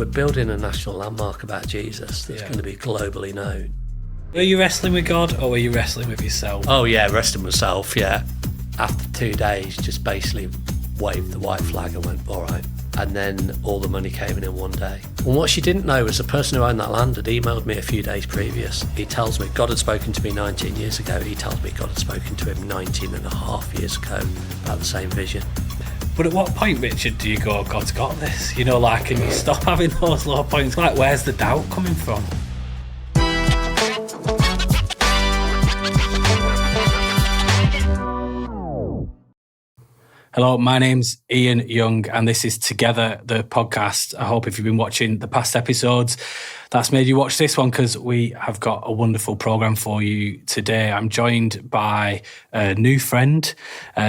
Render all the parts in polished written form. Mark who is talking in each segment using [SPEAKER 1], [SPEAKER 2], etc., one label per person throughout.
[SPEAKER 1] we're building a national landmark about Jesus that's going to be globally known.
[SPEAKER 2] Were you wrestling with God or were you wrestling with yourself?
[SPEAKER 1] Oh yeah, wrestling myself, yeah. After 2 days, just basically waved the white flag and went, all right. And then all the money came in one day. And what she didn't know was the person who owned that land had emailed me a few days previous. He tells me God had spoken to me 19 years ago. He tells me God had spoken to him 19 and a half years ago about the same vision.
[SPEAKER 2] But at what point, Richard, do you go, God's got this? You know, like, can you stop having those low points? Like, where's the doubt coming from? Hello, my name's Ian Young, and this is Together, the podcast. I hope if you've been watching the past episodes, that's made you watch this one, because we have got a wonderful programme for you today. I'm joined by a new friend,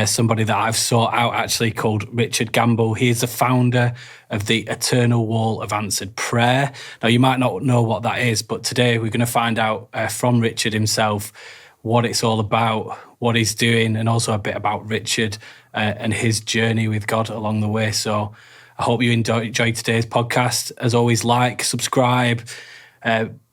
[SPEAKER 2] somebody that I've sought out actually, called Richard Gamble. He is the founder of the Eternal Wall of Answered Prayer. Now, you might not know what that is, but today we're going to find out from Richard himself what it's all about, what he's doing, and also a bit about Richard and his journey with God along the way. So I hope you enjoy today's podcast. As always, like, subscribe,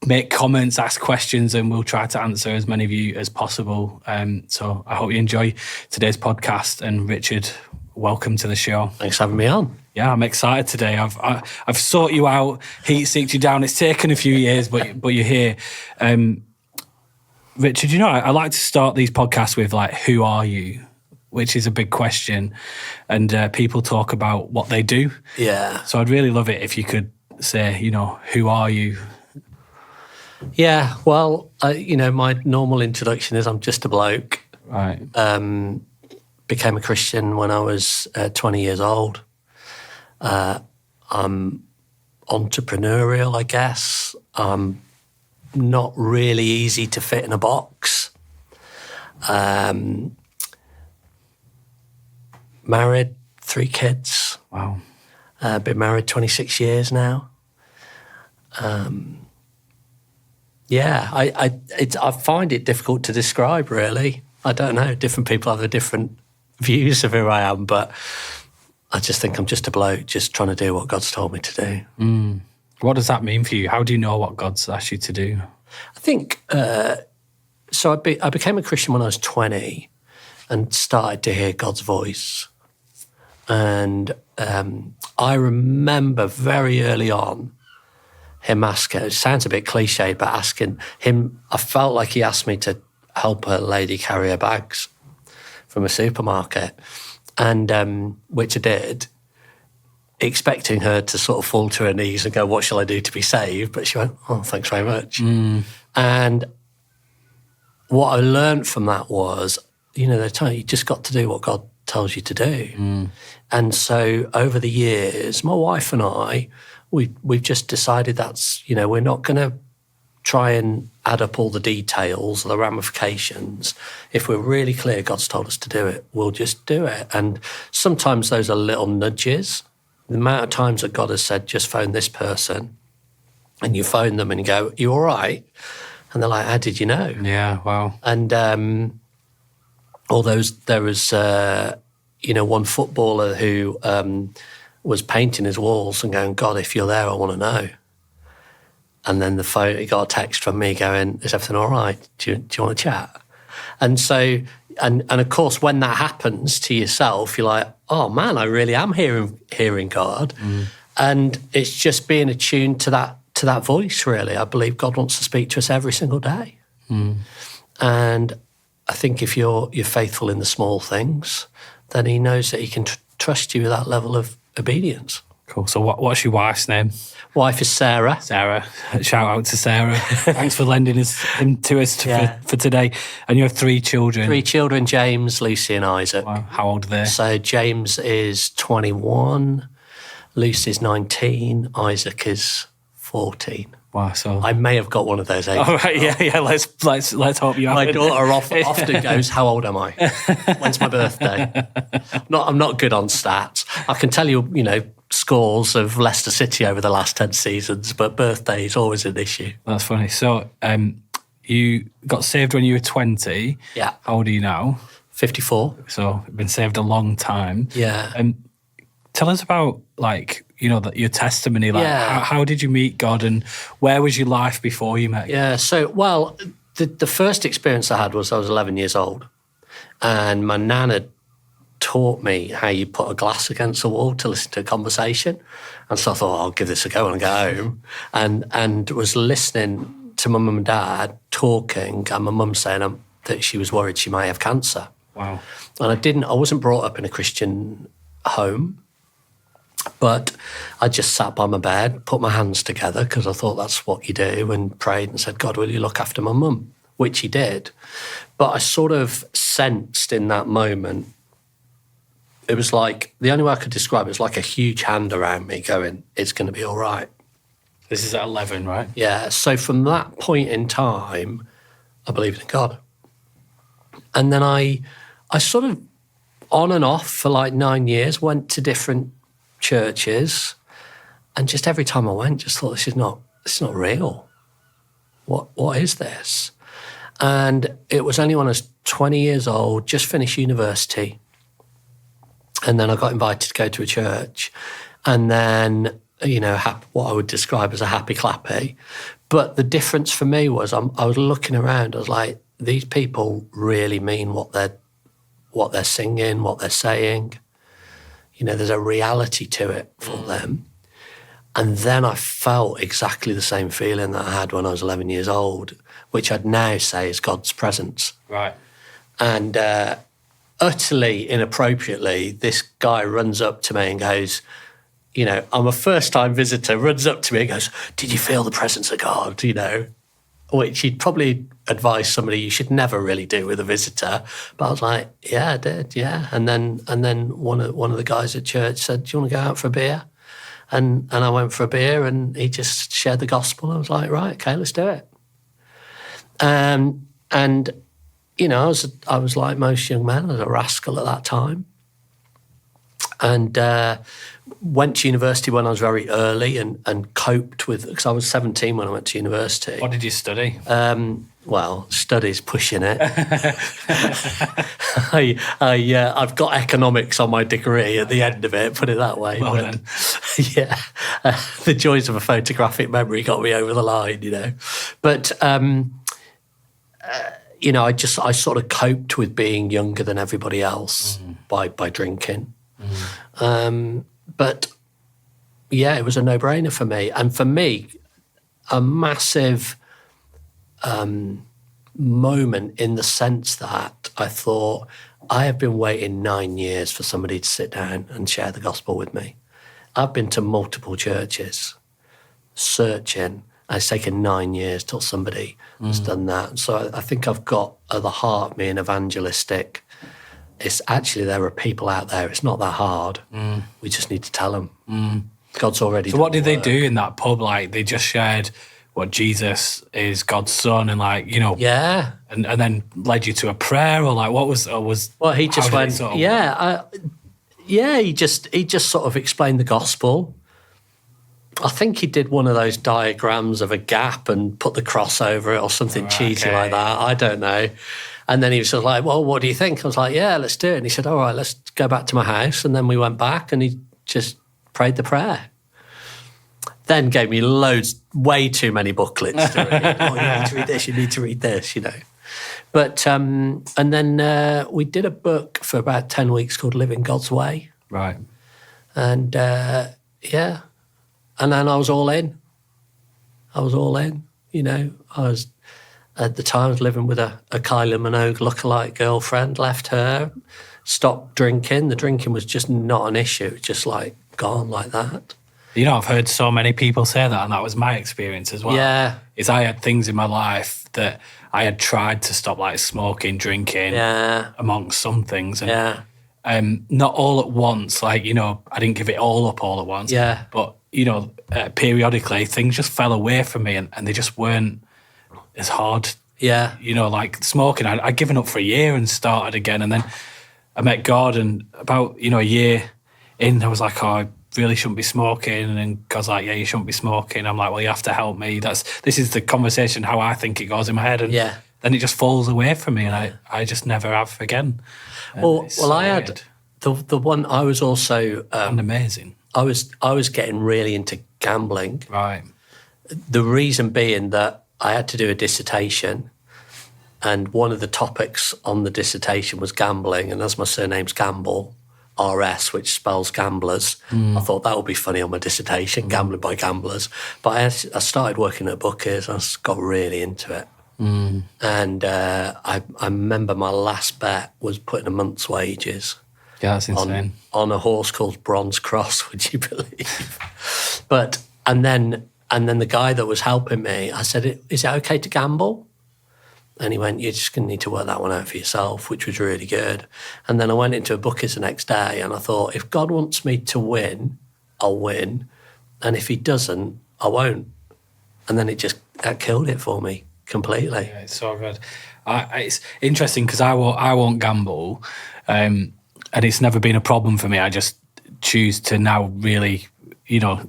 [SPEAKER 2] make comments, ask questions, and we'll try to answer as many of you as possible. So I hope you enjoy today's podcast. And Richard, welcome to the show.
[SPEAKER 1] Thanks for having me on.
[SPEAKER 2] Yeah, I'm excited today. I've sought you out, heat-seeked you down. It's taken a few years, but you're here. Richard, you know, I like to start these podcasts with, like, who are you? Which is a big question. And people talk about what they do.
[SPEAKER 1] Yeah.
[SPEAKER 2] So I'd really love it if you could say, you know, who are you?
[SPEAKER 1] Yeah, well, my normal introduction is I'm just a bloke.
[SPEAKER 2] Right.
[SPEAKER 1] Became a Christian when I was 20 years old. I'm entrepreneurial, I guess. I'm not really easy to fit in a box. Married, 3 kids.
[SPEAKER 2] Wow.
[SPEAKER 1] Been married 26 years now. I find it difficult to describe, really. I don't know. Different people have different views of who I am, but I just think I'm just a bloke just trying to do what God's told me to do.
[SPEAKER 2] Mm. What does that mean for you? How do you know what God's asked you to do?
[SPEAKER 1] I think, so I became a Christian when I was 20 and started to hear God's voice. And I remember very early on him asking, it sounds a bit cliche, but asking him, I felt like he asked me to help a lady carry her bags from a supermarket, and which I did, expecting her to sort of fall to her knees and go, what shall I do to be saved? But she went, oh, thanks very much. Mm. And what I learned from that was, they're telling you just got to do what God tells you to do. Mm. And so over the years, my wife and I, we've just decided that's, we're not going to try and add up all the details or the ramifications. If we're really clear God's told us to do it, we'll just do it. And sometimes those are little nudges. The amount of times that God has said, just phone this person, and you phone them and you go, you all right? And they're like, how did you know?
[SPEAKER 2] Yeah, wow.
[SPEAKER 1] And there was, one footballer who was painting his walls and going, God, if you're there, I want to know. And then he got a text from me going, is everything all right? Do you want to chat? And so, and of course, when that happens to yourself, you're like, oh man, I really am hearing God. Mm. And it's just being attuned to that voice, really. I believe God wants to speak to us every single day. Mm. And I think if you're faithful in the small things, then he knows that he can trust you with that level of obedience.
[SPEAKER 2] Cool. So what's your wife's name?
[SPEAKER 1] Wife is Sarah.
[SPEAKER 2] Sarah. Shout out to Sarah. Thanks for lending him to us for today. And you have 3 children. 3 children,
[SPEAKER 1] James, Lucy and Isaac.
[SPEAKER 2] Wow. How old are they?
[SPEAKER 1] So James is 21, Lucy's 19, Isaac is 14.
[SPEAKER 2] Wow, so
[SPEAKER 1] I may have got one of those ages.
[SPEAKER 2] Oh, right, yeah. Let's hope you have.
[SPEAKER 1] My daughter often goes, "How old am I? When's my birthday?" I'm not good on stats. I can tell you, scores of Leicester City over the last 10 seasons, but birthday is always an issue.
[SPEAKER 2] That's funny. So, you got saved when you were 20.
[SPEAKER 1] Yeah.
[SPEAKER 2] How old are you now?
[SPEAKER 1] 54.
[SPEAKER 2] So, you've been saved a long time.
[SPEAKER 1] Yeah.
[SPEAKER 2] tell us about your testimony. How did you meet God, and where was your life before you met God?
[SPEAKER 1] Yeah, so, the first experience I had was I was 11 years old, and my nan had taught me how you put a glass against the wall to listen to a conversation. And so I thought, I'll give this a go when I get home. And was listening to my mum and dad talking, and my mum saying that she was worried she might have cancer.
[SPEAKER 2] Wow.
[SPEAKER 1] And I wasn't brought up in a Christian home, but I just sat by my bed, put my hands together, because I thought that's what you do, and prayed and said, God, will you look after my mum? Which he did. But I sort of sensed in that moment, it was like, the only way I could describe it was like a huge hand around me going, it's going to be all right.
[SPEAKER 2] This is at 11, right?
[SPEAKER 1] Yeah. So from that point in time, I believed in God. And then I sort of, on and off for like 9 years, went to different churches. And just every time I went, just thought, this is not real. What is this? And it was only when I was 20 years old, just finished university. And then I got invited to go to a church. And then, what I would describe as a happy clappy. But the difference for me was I was looking around, I was like, these people really mean what they're singing, what they're saying. There's a reality to it for them. And then I felt exactly the same feeling that I had when I was 11 years old, which I'd now say is God's presence.
[SPEAKER 2] Right.
[SPEAKER 1] And utterly inappropriately, this guy runs up to me and goes, I'm a first-time visitor, runs up to me and goes, did you feel the presence of God, Which he'd probably advise somebody you should never really do with a visitor. But I was like, yeah, I did, yeah. And then one of the guys at church said, do you want to go out for a beer? And I went for a beer, and he just shared the gospel. I was like, right, okay, let's do it. And I was like most young men, I was a rascal at that time. And went to university when I was very early and coped with, because I was 17 when I went to university.
[SPEAKER 2] What did you study?
[SPEAKER 1] Studies, pushing it. I've got economics on my degree at the end of it, put it that way.
[SPEAKER 2] Well then.
[SPEAKER 1] Yeah, the joys of a photographic memory got me over the line, But, I sort of coped with being younger than everybody else by drinking. But yeah, it was a no-brainer for me. And for me, a massive moment in the sense that I thought, I have been waiting 9 years for somebody to sit down and share the gospel with me. I've been to multiple churches searching. It's taken 9 years till somebody has done that. So I think I've got at the heart of me an evangelistic. It's actually, there are people out there. It's not that hard. We just need to tell them. God's already.
[SPEAKER 2] So what did they do in that pub? Like, they just shared what Jesus is God's son, and
[SPEAKER 1] yeah,
[SPEAKER 2] and then led you to a prayer, or like what was?
[SPEAKER 1] Well, he just went. He just sort of explained the gospel. I think he did one of those diagrams of a gap and put the cross over it or something cheesy like that. I don't know. And then he was sort of like, well, what do you think? I was like, yeah, let's do it. And he said, all right, let's go back to my house. And then we went back and he just prayed the prayer. Then gave me way too many booklets to read. Oh, you need to read this, you need to read this, But, and then we did a book for about 10 weeks called Living God's Way.
[SPEAKER 2] Right.
[SPEAKER 1] And, yeah. And then I was all in. I was, at the time, I was living with a Kylie Minogue lookalike girlfriend, left her, stopped drinking. The drinking was just not an issue, just like gone like that.
[SPEAKER 2] I've heard so many people say that, and that was my experience as well.
[SPEAKER 1] Yeah.
[SPEAKER 2] Is I had things in my life that I had tried to stop, like smoking, drinking, amongst some things. And, not all at once, I didn't give it all up all at once.
[SPEAKER 1] Yeah.
[SPEAKER 2] But, periodically things just fell away from me and they just weren't as hard.
[SPEAKER 1] Yeah.
[SPEAKER 2] Like smoking, I'd given up for a year and started again. And then I met God, and about, a year in, I was like, oh, I really shouldn't be smoking. And then God's like, yeah, you shouldn't be smoking. I'm like, well, you have to help me. This is the conversation, how I think it goes in my head. And then it just falls away from me, and I just never have again. And
[SPEAKER 1] well, I had the one I was also
[SPEAKER 2] And amazing.
[SPEAKER 1] I was getting really into gambling.
[SPEAKER 2] Right.
[SPEAKER 1] The reason being that I had to do a dissertation, and one of the topics on the dissertation was gambling, and as my surname's Gamble, RS, which spells gamblers, I thought that would be funny on my dissertation, gambling by gamblers. But I started working at bookies, and I got really into it. And I remember my last bet was putting a month's wages.
[SPEAKER 2] Yeah, that's insane.
[SPEAKER 1] On a horse called Bronze Cross, would you believe? And then the guy that was helping me, I said, "Is it okay to gamble?" And he went, "You're just going to need to work that one out for yourself," which was really good. And then I went into a bookies the next day, and I thought, if God wants me to win, I'll win, and if He doesn't, I won't. And then that killed it for me completely.
[SPEAKER 2] Yeah, it's so good. It's interesting because I won't gamble, and it's never been a problem for me. I just choose to now really,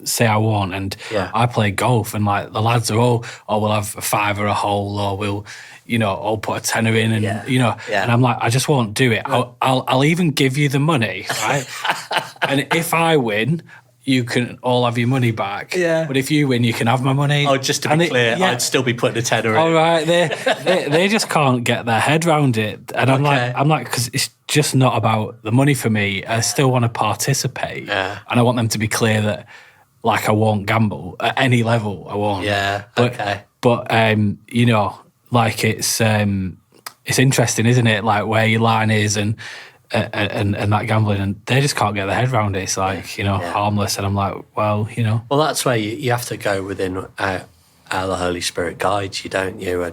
[SPEAKER 2] say I won't. And I play golf, and like the lads are all, we'll have a five or a hole, or we'll, I'll put a tenner in, and and I'm like, I just won't do it. I'll even give you the money, right? And if I win, you can all have your money back. Yeah. But if you win, you can have my money.
[SPEAKER 1] Oh, just to be clear, I'd still be putting a tenner in.
[SPEAKER 2] All right, they just can't get their head around it, and I'm like, because it's just not about the money for me. I still want to participate, and I want them to be clear that, like, I won't gamble at any level. I won't.
[SPEAKER 1] Yeah.
[SPEAKER 2] But like it's interesting, isn't it? Like where your line is and that gambling, and they just can't get their head around it. It's like, harmless. And I'm like, well,
[SPEAKER 1] Well, that's where you have to go within how the Holy Spirit guides you, don't you?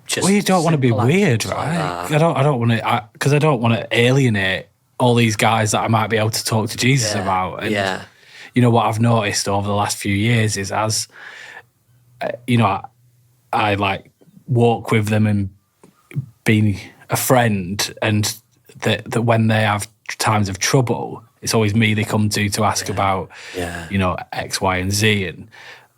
[SPEAKER 1] Just
[SPEAKER 2] you don't want to be weird, right? I don't want to, because I don't want to alienate all these guys that I might be able to talk to Jesus about. And, what I've noticed over the last few years is as, I like walk with them and being a friend, and that when they have times of trouble, it's always me they come to ask about, X, Y, and Z. And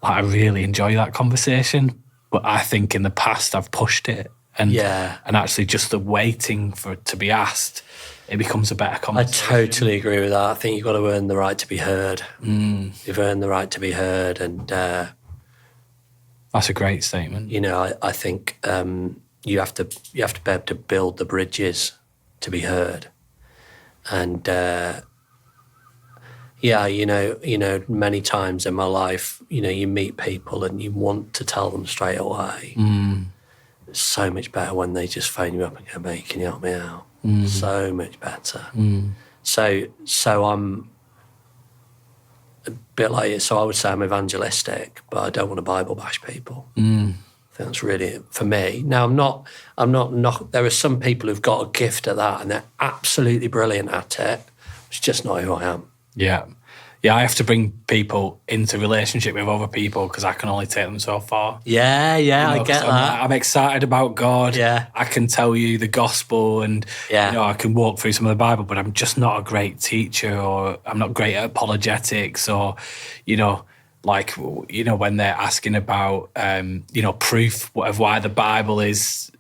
[SPEAKER 2] like, I really enjoy that conversation. But I think in the past I've pushed it. And actually just the waiting for it to be asked, it becomes a better conversation.
[SPEAKER 1] I totally agree with that. I think you've got to earn the right to be heard. You've earned the right to be heard. And
[SPEAKER 2] that's a great statement.
[SPEAKER 1] I think you have to be able to build the bridges to be heard. And many times in my life, you meet people and you want to tell them straight away. It's so much better when they just phone you up and go, "Mate, can you help me out?" So much better. So I'm a bit like it. So I would say I'm evangelistic, but I don't want to Bible bash people. I think that's really for me. Now I'm not. There are some people who've got a gift at that, and they're absolutely brilliant at it. It's just not who I am.
[SPEAKER 2] Yeah. I have to bring people into relationship with other people because I can only take them so far.
[SPEAKER 1] I get that.
[SPEAKER 2] I'm excited about God.
[SPEAKER 1] Yeah.
[SPEAKER 2] I can tell you the gospel, and I can walk through some of the Bible, but I'm just not a great teacher, or I'm not great at apologetics, or when they're asking about proof of why the Bible is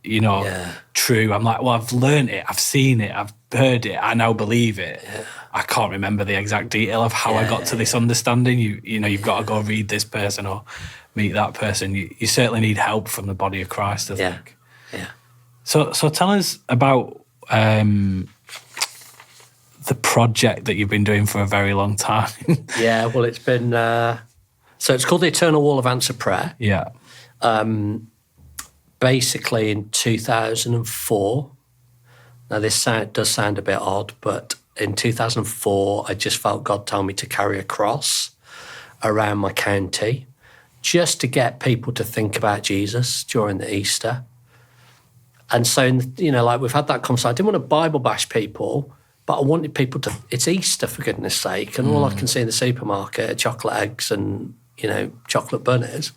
[SPEAKER 2] true. I'm like, well, I've learned it, I've seen it, I've heard it, I now believe it. I can't remember the exact detail of how I got to this understanding. You've got to go read this person or meet that person. You certainly need help from the body of Christ, I think.
[SPEAKER 1] Yeah.
[SPEAKER 2] So tell us about the project that you've been doing for a very long time.
[SPEAKER 1] Well, it's been so it's called the Eternal Wall of Answered Prayer.
[SPEAKER 2] Yeah.
[SPEAKER 1] Basically in 2004. Now this does sound a bit odd, but in 2004, I just felt God tell me to carry a cross around my county just to get people to think about Jesus during the Easter. And so, we've had that conversation. I didn't want to Bible bash people, but I wanted people to, it's Easter for goodness sake, and all I can see in the supermarket are chocolate eggs and, chocolate bunnies.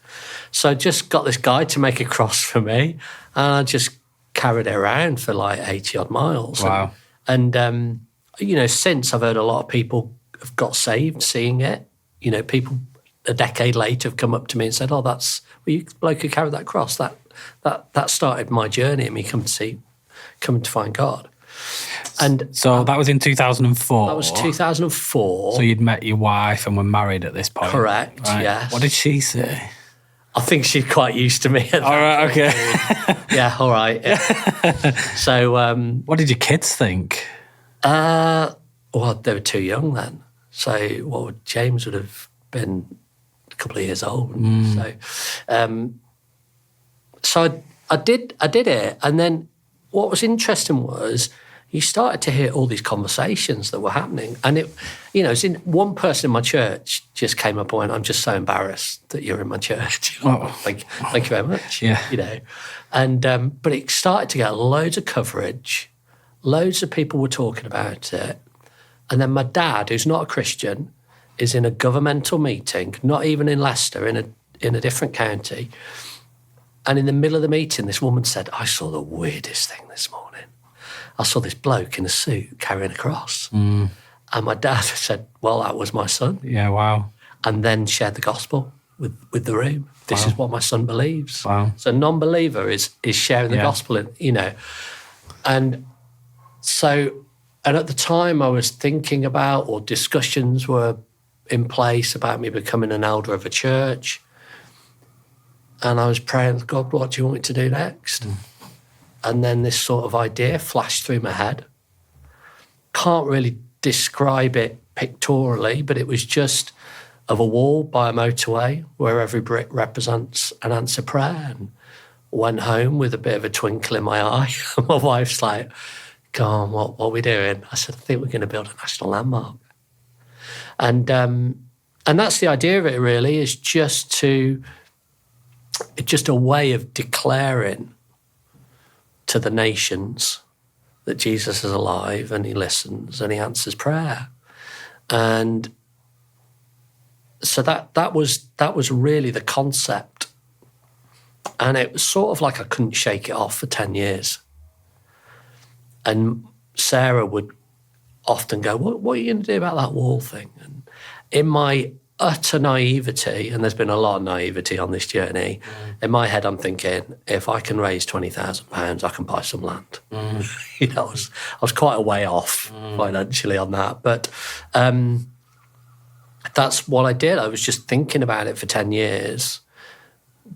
[SPEAKER 1] So I just got this guy to make a cross for me, and I just carried it around for like 80 odd miles.
[SPEAKER 2] Wow.
[SPEAKER 1] And since I've heard a lot of people have got saved seeing it. People a decade later have come up to me and said, "Oh, you bloke who carried that cross. That started my journey and me coming to find God." And
[SPEAKER 2] So that was in 2004.
[SPEAKER 1] that was 2004.
[SPEAKER 2] So you'd met your wife and were married at this point.
[SPEAKER 1] Correct,
[SPEAKER 2] Right.
[SPEAKER 1] yes.
[SPEAKER 2] What did she say?
[SPEAKER 1] I think she's quite used to me. At
[SPEAKER 2] All right,
[SPEAKER 1] that
[SPEAKER 2] okay.
[SPEAKER 1] point. Yeah, all right. Yeah. So,
[SPEAKER 2] What did your kids think?
[SPEAKER 1] well, they were too young then. So, James would have been a couple of years old. So I did it, and then what was interesting was you started to hear all these conversations that were happening, and one person in my church just came up and went, "I'm just so embarrassed that you're in my church." Thank you very much.
[SPEAKER 2] Yeah.
[SPEAKER 1] And but it started to get loads of coverage, loads of people were talking about it, and then my dad, who's not a Christian, is in a governmental meeting, not even in Leicester, in a different county. And in the middle of the meeting, this woman said, "I saw the weirdest thing this morning. I saw this bloke in a suit carrying a cross." And my dad said, "Well, that was my son."
[SPEAKER 2] Yeah, wow.
[SPEAKER 1] And then shared the gospel with the room. This is what my son believes.
[SPEAKER 2] Wow.
[SPEAKER 1] So non-believer is sharing the gospel, And so, and at the time I was thinking about, or discussions were in place about me becoming an elder of a church. And I was praying, "God, what do you want me to do next?" And then this sort of idea flashed through my head. Can't really describe it pictorially, but it was just of a wall by a motorway where every brick represents an answer prayer. And went home with a bit of a twinkle in my eye. And my wife's like, "Go on, what are we doing?" I said, "I think we're going to build a national landmark." And that's the idea of it, really, is just a way of declaring to the nations that Jesus is alive and he listens and he answers prayer. And so that was really the concept. And it was sort of like I couldn't shake it off for 10 years. And Sarah would often go, what are you going to do about that wall thing? And in my utter naivety, and there's been a lot of naivety on this journey, in my head I'm thinking, if I can raise £20,000, I can buy some land. I was quite a way off financially on that. But that's what I did. I was just thinking about it for 10 years,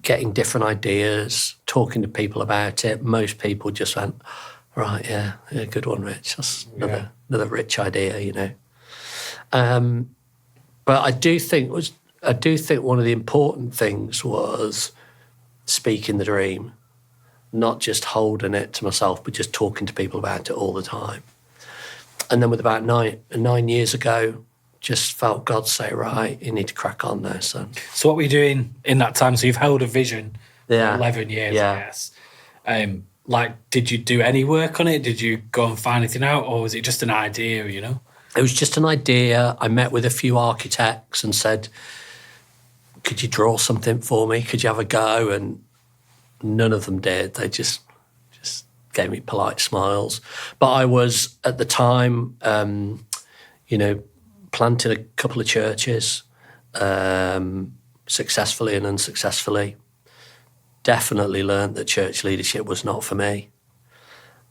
[SPEAKER 1] getting different ideas, talking to people about it. Most people just went, "Right, yeah, good one, Rich. That's another rich idea, But I do think one of the important things was speaking the dream, not just holding it to myself, but just talking to people about it all the time. And then with about nine years ago, just felt God say, "Right, you need to crack on now, son."
[SPEAKER 2] So what were you doing in that time? So you've held a vision for 11 years, I guess. Did you do any work on it? Did you go and find anything out? Or was it just an idea,
[SPEAKER 1] It was just an idea. I met with a few architects and said, "Could you draw something for me? Could you have a go?" And none of them did. They just gave me polite smiles. But I was, at the time, planted a couple of churches, successfully and unsuccessfully. Definitely learned that church leadership was not for me.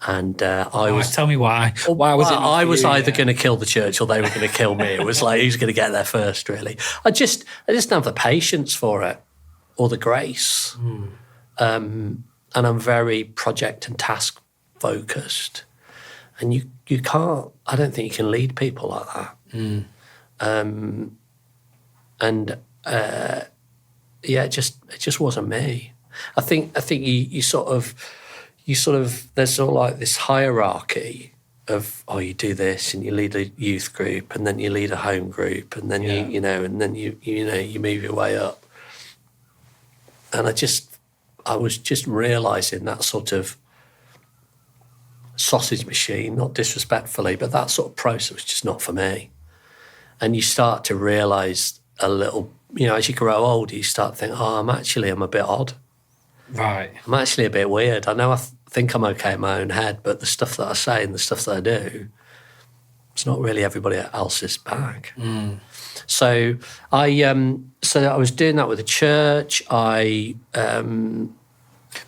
[SPEAKER 1] And
[SPEAKER 2] Tell me why. Why was it?
[SPEAKER 1] I was either going to kill the church or they were going to kill me. It was like, who's going to get there first, really? I just didn't have the patience for it or the grace. And I'm very project and task focused. And you can't, I don't think you can lead people like that. It just wasn't me. I think you sort of, there's all like this hierarchy of, you do this and you lead a youth group and then you lead a home group and then you move your way up. And I was just realising that sort of sausage machine, not disrespectfully, but that sort of process was just not for me. And you start to realise a little, as you grow older, you start to think, I'm a bit odd.
[SPEAKER 2] Right.
[SPEAKER 1] I'm actually a bit weird. I know I think I'm okay in my own head, but the stuff that I say and the stuff that I do, it's not really everybody else's bag. So I was doing that with the church.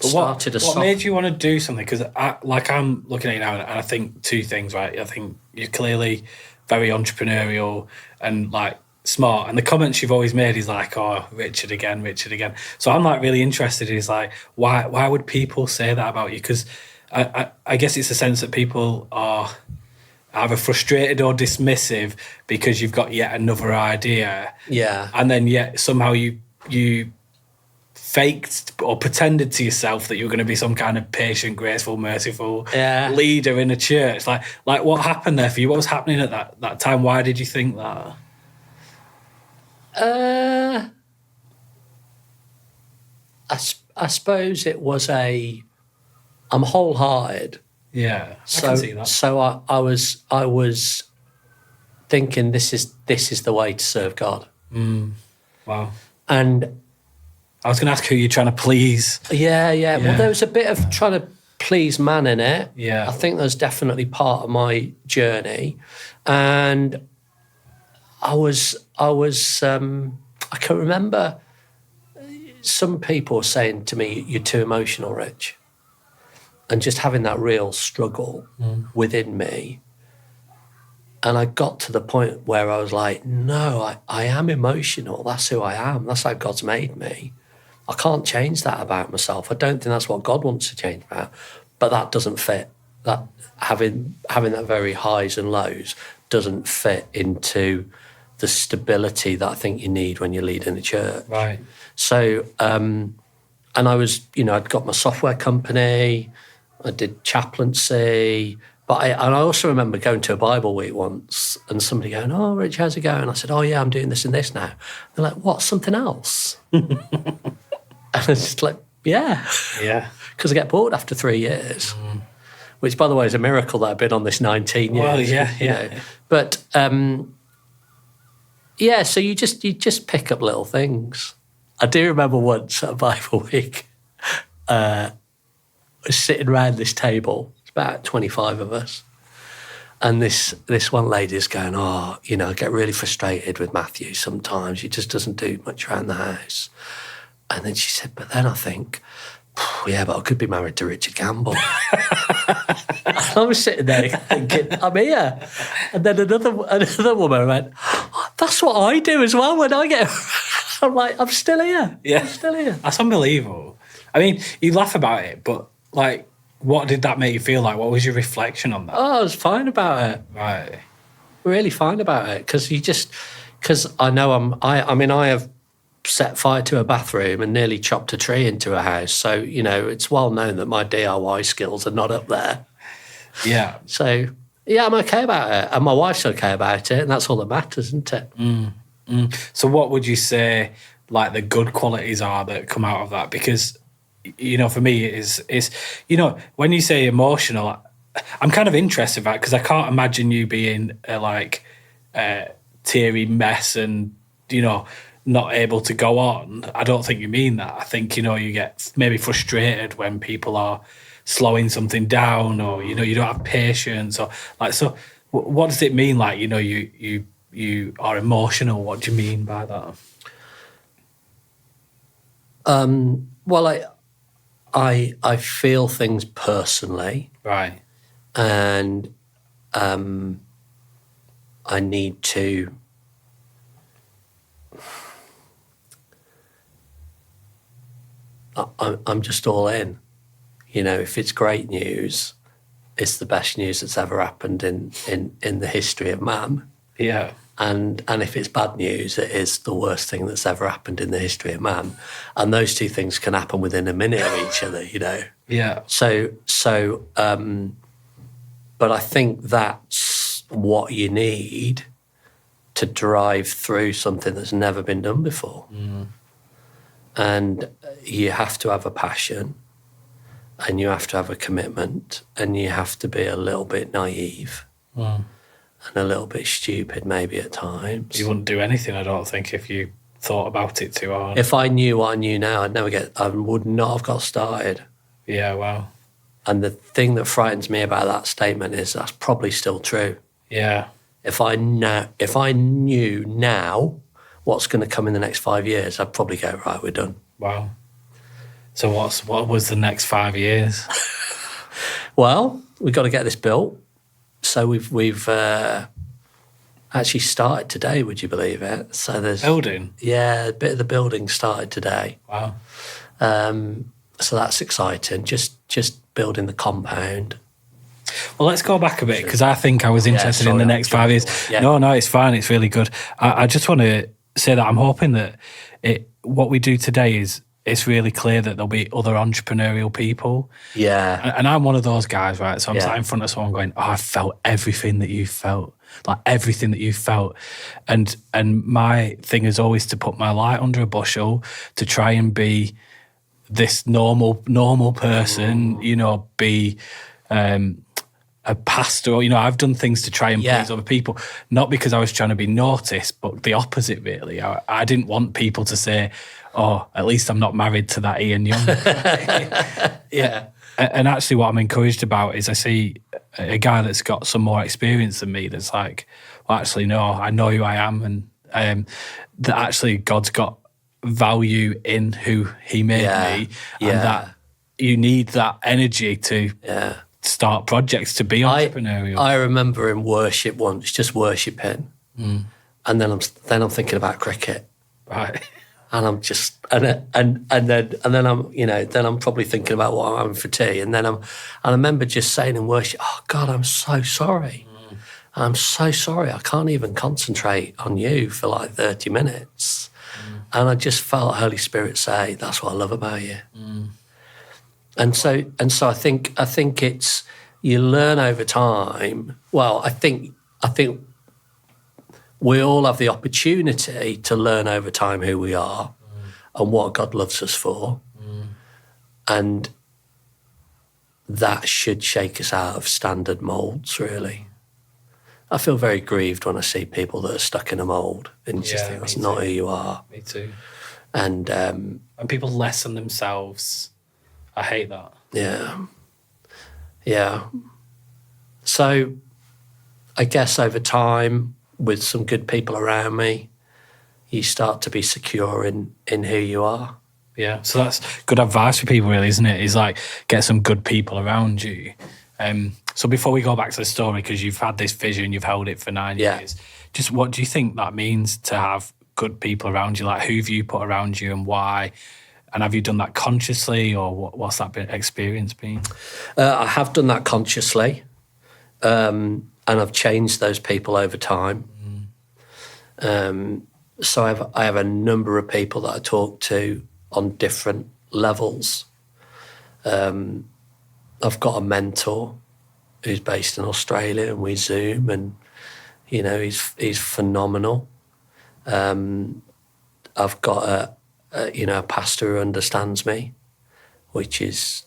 [SPEAKER 2] But
[SPEAKER 1] started
[SPEAKER 2] what made you want to do something? Because I'm looking at you now, and I think two things, right? I think you're clearly very entrepreneurial and like smart, and the comments you've always made is like, oh, Richard again. So I'm like really interested in is like, why would people say that about you? Because I guess it's a sense that people are either frustrated or dismissive because you've got yet another idea.
[SPEAKER 1] Yeah.
[SPEAKER 2] And then yet somehow you faked or pretended to yourself that you were going to be some kind of patient, graceful, merciful leader in a church. Like what happened there for you? What was happening at that time? Why did you think that?
[SPEAKER 1] I suppose it was I'm wholehearted.
[SPEAKER 2] Yeah,
[SPEAKER 1] So,
[SPEAKER 2] I can see that.
[SPEAKER 1] So I was thinking this is the way to serve God.
[SPEAKER 2] Wow.
[SPEAKER 1] And
[SPEAKER 2] I was going to ask who you're trying to please.
[SPEAKER 1] Yeah. Well, there was a bit of trying to please man in it.
[SPEAKER 2] Yeah.
[SPEAKER 1] I think that's definitely part of my journey. And I can remember some people saying to me, "You're too emotional, Rich." And just having that real struggle within me. And I got to the point where I was like, no, I am emotional. That's who I am. That's how God's made me. I can't change that about myself. I don't think that's what God wants to change about. But that doesn't fit. That having that very highs and lows doesn't fit into the stability that I think you need when you're leading a church.
[SPEAKER 2] Right.
[SPEAKER 1] So, and I was, I'd got my software company, I did chaplaincy, but I also remember going to a Bible week once and somebody going, "Oh, Rich, how's it going?" I said, "Oh, yeah, I'm doing this and this now." They're like, "What, something else?" And I was just like, yeah.
[SPEAKER 2] Yeah.
[SPEAKER 1] Because I get bored after 3 years, which, by the way, is a miracle that I've been on this 19 years.
[SPEAKER 2] Well, yeah.
[SPEAKER 1] But, so you just pick up little things. I do remember once at a Bible week, sitting around this table, it's about 25 of us, and this one lady's going, "Oh, I get really frustrated with Matthew sometimes. He just doesn't do much around the house." And then she said, "But then I think, yeah, but I could be married to Richard Campbell." And I was sitting there thinking, I'm here. And then another woman went, "Oh, that's what I do as well when I get..." I'm like, I'm still here.
[SPEAKER 2] Yeah.
[SPEAKER 1] I'm still here.
[SPEAKER 2] That's unbelievable. I mean, you laugh about it, but like, what did that make you feel like? What was your reflection on that?
[SPEAKER 1] Oh, I was fine about it.
[SPEAKER 2] Right.
[SPEAKER 1] Really fine about it. Because I know I have set fire to a bathroom and nearly chopped a tree into a house. So, it's well known that my DIY skills are not up there.
[SPEAKER 2] Yeah.
[SPEAKER 1] So, yeah, I'm okay about it. And my wife's okay about it. And that's all that matters, isn't it?
[SPEAKER 2] So what would you say, like, the good qualities are that come out of that? Because, for me, is when you say emotional, I'm kind of interested in that because I can't imagine you being a teary mess and, not able to go on. I don't think you mean that. I think, you get maybe frustrated when people are slowing something down or, you don't have patience or like, so what does it mean? Like, you are emotional. What do you mean by that?
[SPEAKER 1] Well, I feel things personally.
[SPEAKER 2] Right.
[SPEAKER 1] And I need to I'm just all in. If it's great news, it's the best news that's ever happened in the history of man.
[SPEAKER 2] Yeah.
[SPEAKER 1] And if it's bad news, it is the worst thing that's ever happened in the history of man. And those two things can happen within a minute of each other,
[SPEAKER 2] Yeah.
[SPEAKER 1] So, but I think that's what you need to drive through something that's never been done before. And you have to have a passion, and you have to have a commitment, and you have to be a little bit naive. And a little bit stupid maybe at times.
[SPEAKER 2] You wouldn't do anything, I don't think, if you thought about it too hard.
[SPEAKER 1] If I knew what I knew now, I would not have got started.
[SPEAKER 2] Yeah, wow.
[SPEAKER 1] And the thing that frightens me about that statement is that's probably still true.
[SPEAKER 2] Yeah.
[SPEAKER 1] If I knew now what's going to come in the next 5 years, I'd probably go, right, we're done.
[SPEAKER 2] Wow. So what was the next 5 years?
[SPEAKER 1] Well, we've got to get this built. So we've actually started today, would you believe it? So there's...
[SPEAKER 2] Building?
[SPEAKER 1] Yeah, a bit of the building started today.
[SPEAKER 2] Wow.
[SPEAKER 1] So that's exciting, just building the compound.
[SPEAKER 2] Well, let's go back a bit, because I think I was interested in the next 5 years.
[SPEAKER 1] Yeah.
[SPEAKER 2] No, it's fine. It's really good. I just want to say that I'm hoping that what we do today is it's really clear that there'll be other entrepreneurial people.
[SPEAKER 1] Yeah.
[SPEAKER 2] And I'm one of those guys, right? So I'm sat in front of someone going, I felt everything that you felt. Like everything that you felt. And my thing is always to put my light under a bushel, to try and be this normal person, be a pastor. I've done things to try and please other people, not because I was trying to be noticed, but the opposite, really. I didn't want people to say, oh, at least I'm not married to that Ian Young.
[SPEAKER 1] Yeah.
[SPEAKER 2] And actually what I'm encouraged about is I see a guy that's got some more experience than me that's like, well, actually, no, I know who I am, and that actually God's got value in who he made me, and that you need that energy to start projects, to be entrepreneurial.
[SPEAKER 1] I remember in worship once, just worshiping, and then I'm thinking about cricket.
[SPEAKER 2] Right.
[SPEAKER 1] And I'm just and then I'm probably thinking about what I'm having for tea, and I remember just saying in worship, "Oh God, I'm so sorry. I'm so sorry. I can't even concentrate on you for like 30 minutes." And I just felt Holy Spirit say, "That's what I love about you." And so I think it's, you learn over time. Well, I think we all have the opportunity to learn over time who we are and what God loves us for. And that should shake us out of standard moulds, really. I feel very grieved when I see people that are stuck in a mould and just think that's not who you are.
[SPEAKER 2] Me too.
[SPEAKER 1] And
[SPEAKER 2] people lessen themselves. I hate that.
[SPEAKER 1] Yeah. So I guess over time, with some good people around me, you start to be secure in who you are.
[SPEAKER 2] Yeah, so that's good advice for people, really, isn't it? Is like, get some good people around you. So before we go back to the story, because you've had this vision, you've held it for 9 years, just what do you think that means to have good people around you? Like, who have you put around you and why? And have you done that consciously, or what's that experience been?
[SPEAKER 1] I have done that consciously. And I've changed those people over time. So I have a number of people that I talk to on different levels. I've got a mentor who's based in Australia, and we Zoom, and he's phenomenal. I've got a pastor who understands me, which is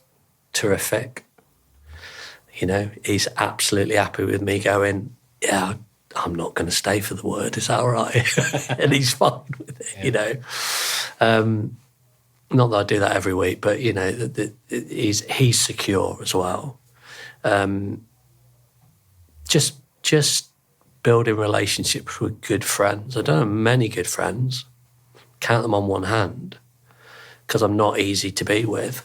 [SPEAKER 1] terrific. He's absolutely happy with me going, yeah, I'm not going to stay for the word. Is that all right? And he's fine with it, Not that I do that every week, but, he's secure as well. Just building relationships with good friends. I don't have many good friends. Count them on one hand, because I'm not easy to be with.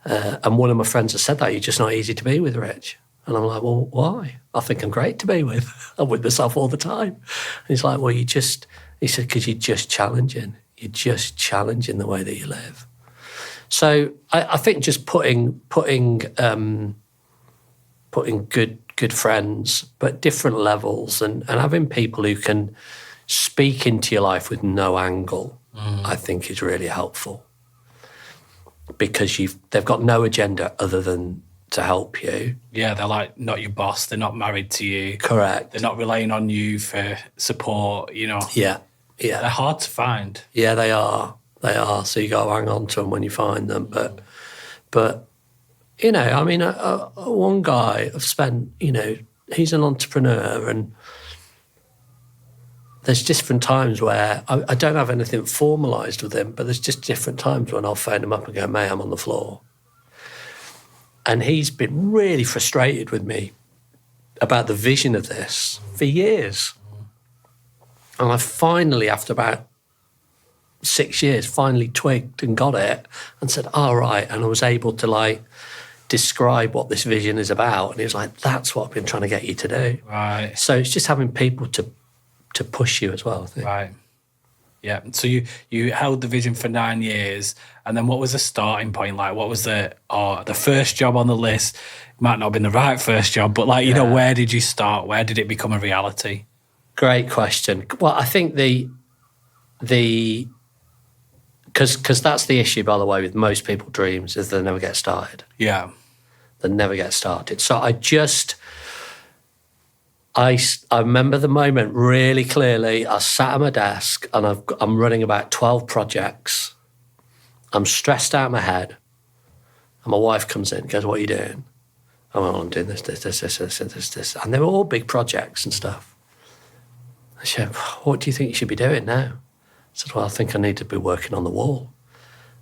[SPEAKER 1] And one of my friends has said that, you're just not easy to be with, Rich. And I'm like, well, why? I think I'm great to be with. I'm with myself all the time. And he's like, well, he said, because you're just challenging. You're just challenging the way that you live. So I think just putting good friends, but different levels, and having people who can speak into your life with no angle, I think is really helpful. Because they've got no agenda other than to help you.
[SPEAKER 2] Yeah, they're like not your boss. They're not married to you.
[SPEAKER 1] Correct.
[SPEAKER 2] They're not relying on you for support,
[SPEAKER 1] Yeah.
[SPEAKER 2] They're hard to find.
[SPEAKER 1] Yeah, they are. So you got to hang on to them when you find them. But one guy I've spent, he's an entrepreneur, and there's different times where I don't have anything formalised with him, but there's just different times when I'll phone him up and go, mate, I'm on the floor. And he's been really frustrated with me about the vision of this for years. And I finally, after about 6 years, finally twigged and got it and said, all right. And I was able to like describe what this vision is about. And he was like, that's what I've been trying to get you to do.
[SPEAKER 2] Right.
[SPEAKER 1] So it's just having people to push you as well, I think.
[SPEAKER 2] Right. Yeah. So you held the vision for 9 years, and then what was the starting point? Like, what was the first job on the list? Might not have been the right first job, but like, you know, where did you start? Where did it become a reality?
[SPEAKER 1] Great question. Well, I think because that's the issue, by the way, with most people's dreams is they never get started.
[SPEAKER 2] Yeah.
[SPEAKER 1] They never get started. So I remember the moment really clearly. I sat at my desk and I'm running about 12 projects. I'm stressed out of my head. And my wife comes in and goes, what are you doing? Oh, well, I'm doing this. And they were all big projects and stuff. I said, what do you think you should be doing now? I said, well, I think I need to be working on the wall.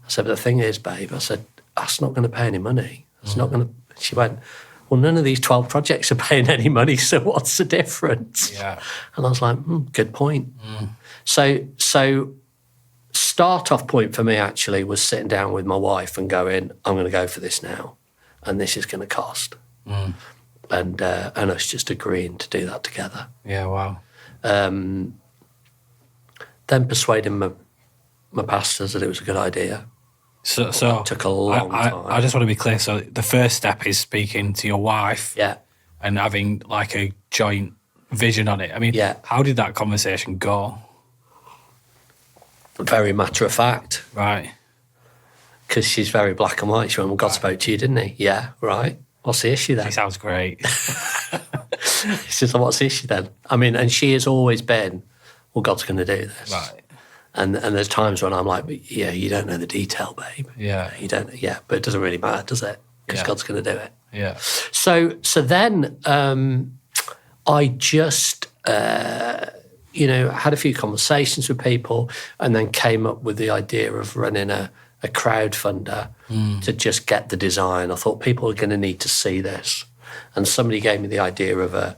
[SPEAKER 1] I said, but the thing is, babe, I said, that's not going to pay any money. It's not going to... She went, well, none of these 12 projects are paying any money, so what's the difference?
[SPEAKER 2] Yeah.
[SPEAKER 1] And I was like, good point. So start-off point for me actually was sitting down with my wife and going, I'm going to go for this now, and this is going to cost. And us just agreeing to do that together.
[SPEAKER 2] Yeah, wow.
[SPEAKER 1] Then persuading my pastors that it was a good idea. So it took a long time.
[SPEAKER 2] I just want to be clear. So the first step is speaking to your wife, and having like a joint vision on it. I mean, how did that conversation go?
[SPEAKER 1] Very matter of fact,
[SPEAKER 2] right?
[SPEAKER 1] Because she's very black and white. She went, "Well, God spoke to you, didn't he?" Yeah, right. What's the issue then?
[SPEAKER 2] She sounds great.
[SPEAKER 1] She said, "What's the issue then?" I mean, and she has always been, "Well, God's going to do this."
[SPEAKER 2] Right.
[SPEAKER 1] And there's times when I'm like, yeah, you don't know the detail, babe.
[SPEAKER 2] Yeah.
[SPEAKER 1] You don't, but it doesn't really matter, does it? Because God's going to do it.
[SPEAKER 2] Yeah.
[SPEAKER 1] So then I just, had a few conversations with people and then came up with the idea of running a crowdfunder to just get the design. I thought people are going to need to see this. And somebody gave me the idea of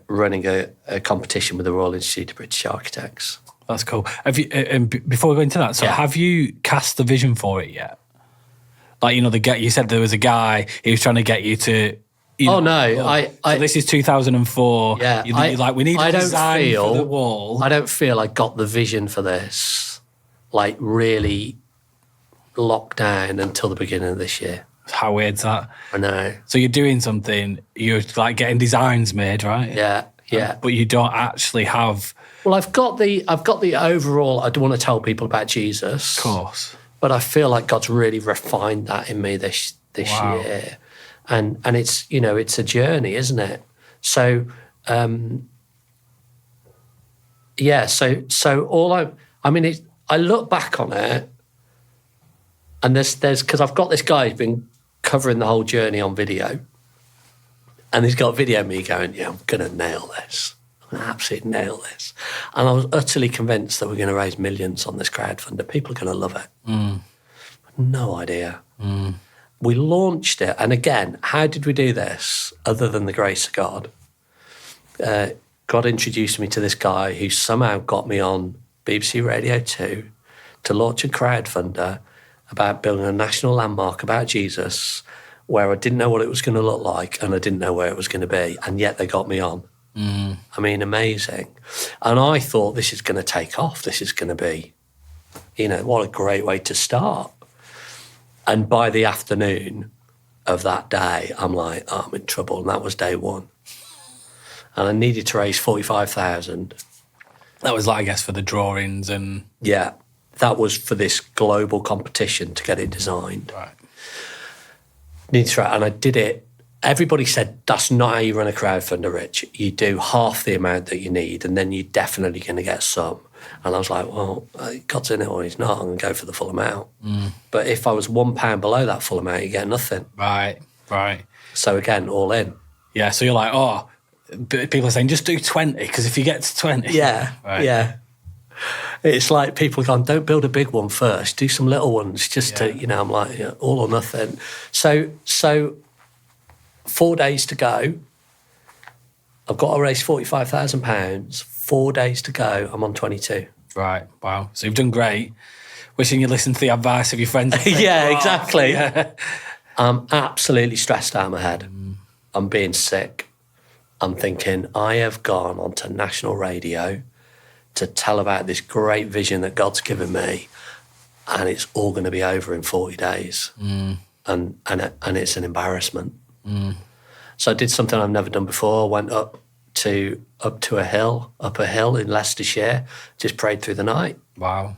[SPEAKER 1] running a competition with the Royal Institute of British Architects.
[SPEAKER 2] That's cool. Have you? Before we go into that, so have you cast the vision for it yet? Like, you said there was a guy he was trying to get you to. So this is 2004.
[SPEAKER 1] Yeah,
[SPEAKER 2] you're like, we need a design for the wall.
[SPEAKER 1] I don't feel I got the vision for this, like, really locked down until the beginning of this year.
[SPEAKER 2] How weird's that?
[SPEAKER 1] I know.
[SPEAKER 2] So you're doing something. You're like getting designs made, right?
[SPEAKER 1] Yeah.
[SPEAKER 2] But you don't actually have.
[SPEAKER 1] Well, I've got the overall. I don't want to tell people about Jesus,
[SPEAKER 2] Of course.
[SPEAKER 1] but I feel like God's really refined that in me this year, and it's it's a journey, isn't it? So so all I look back on it, and there's because I've got this guy who's been covering the whole journey on video, and he's got video of me going, yeah, I'm gonna nail this. I'm going to absolutely nail this. And I was utterly convinced that we're going to raise millions on this crowdfunder. People are going to love it. No idea. We launched it. And again, how did we do this other than the grace of God? God introduced me to this guy who somehow got me on BBC Radio 2 to launch a crowdfunder about building a national landmark about Jesus, where I didn't know what it was going to look like and I didn't know where it was going to be. And yet they got me on. I mean, amazing. And I thought, this is going to take off. This is going to be, what a great way to start. And by the afternoon of that day, I'm like, oh, I'm in trouble. And that was day one. And I needed to raise 45,000.
[SPEAKER 2] That was, I guess, for the drawings and...
[SPEAKER 1] Yeah, that was for this global competition to get it designed.
[SPEAKER 2] Right.
[SPEAKER 1] And I did it. Everybody said, that's not how you run a crowdfunder, Rich. You do half the amount that you need, and then you're definitely going to get some. And I was like, well, God's in it or he's not. I'm going to go for the full amount. But if I was £1 below that full amount, you get nothing.
[SPEAKER 2] Right.
[SPEAKER 1] So again, all in.
[SPEAKER 2] Yeah, so you're like, people are saying, just do 20, because if you get to 20...
[SPEAKER 1] Yeah,
[SPEAKER 2] right.
[SPEAKER 1] Yeah. It's like people going, don't build a big one first. Do some little ones just to, I'm like, all or nothing. So 4 days to go. I've got to raise £45,000. 4 days to go. I'm on 22.
[SPEAKER 2] Right. Wow. So you've done great. Wishing you listened to the advice of your friends.
[SPEAKER 1] Yeah, exactly.
[SPEAKER 2] Yeah.
[SPEAKER 1] I'm absolutely stressed out of my head. I'm being sick. I'm thinking, I have gone onto national radio to tell about this great vision that God's given me, and it's all going to be over in 40 days. And it's an embarrassment. So I did something I've never done before. I went up a hill in Leicestershire, just prayed through the night.
[SPEAKER 2] Wow.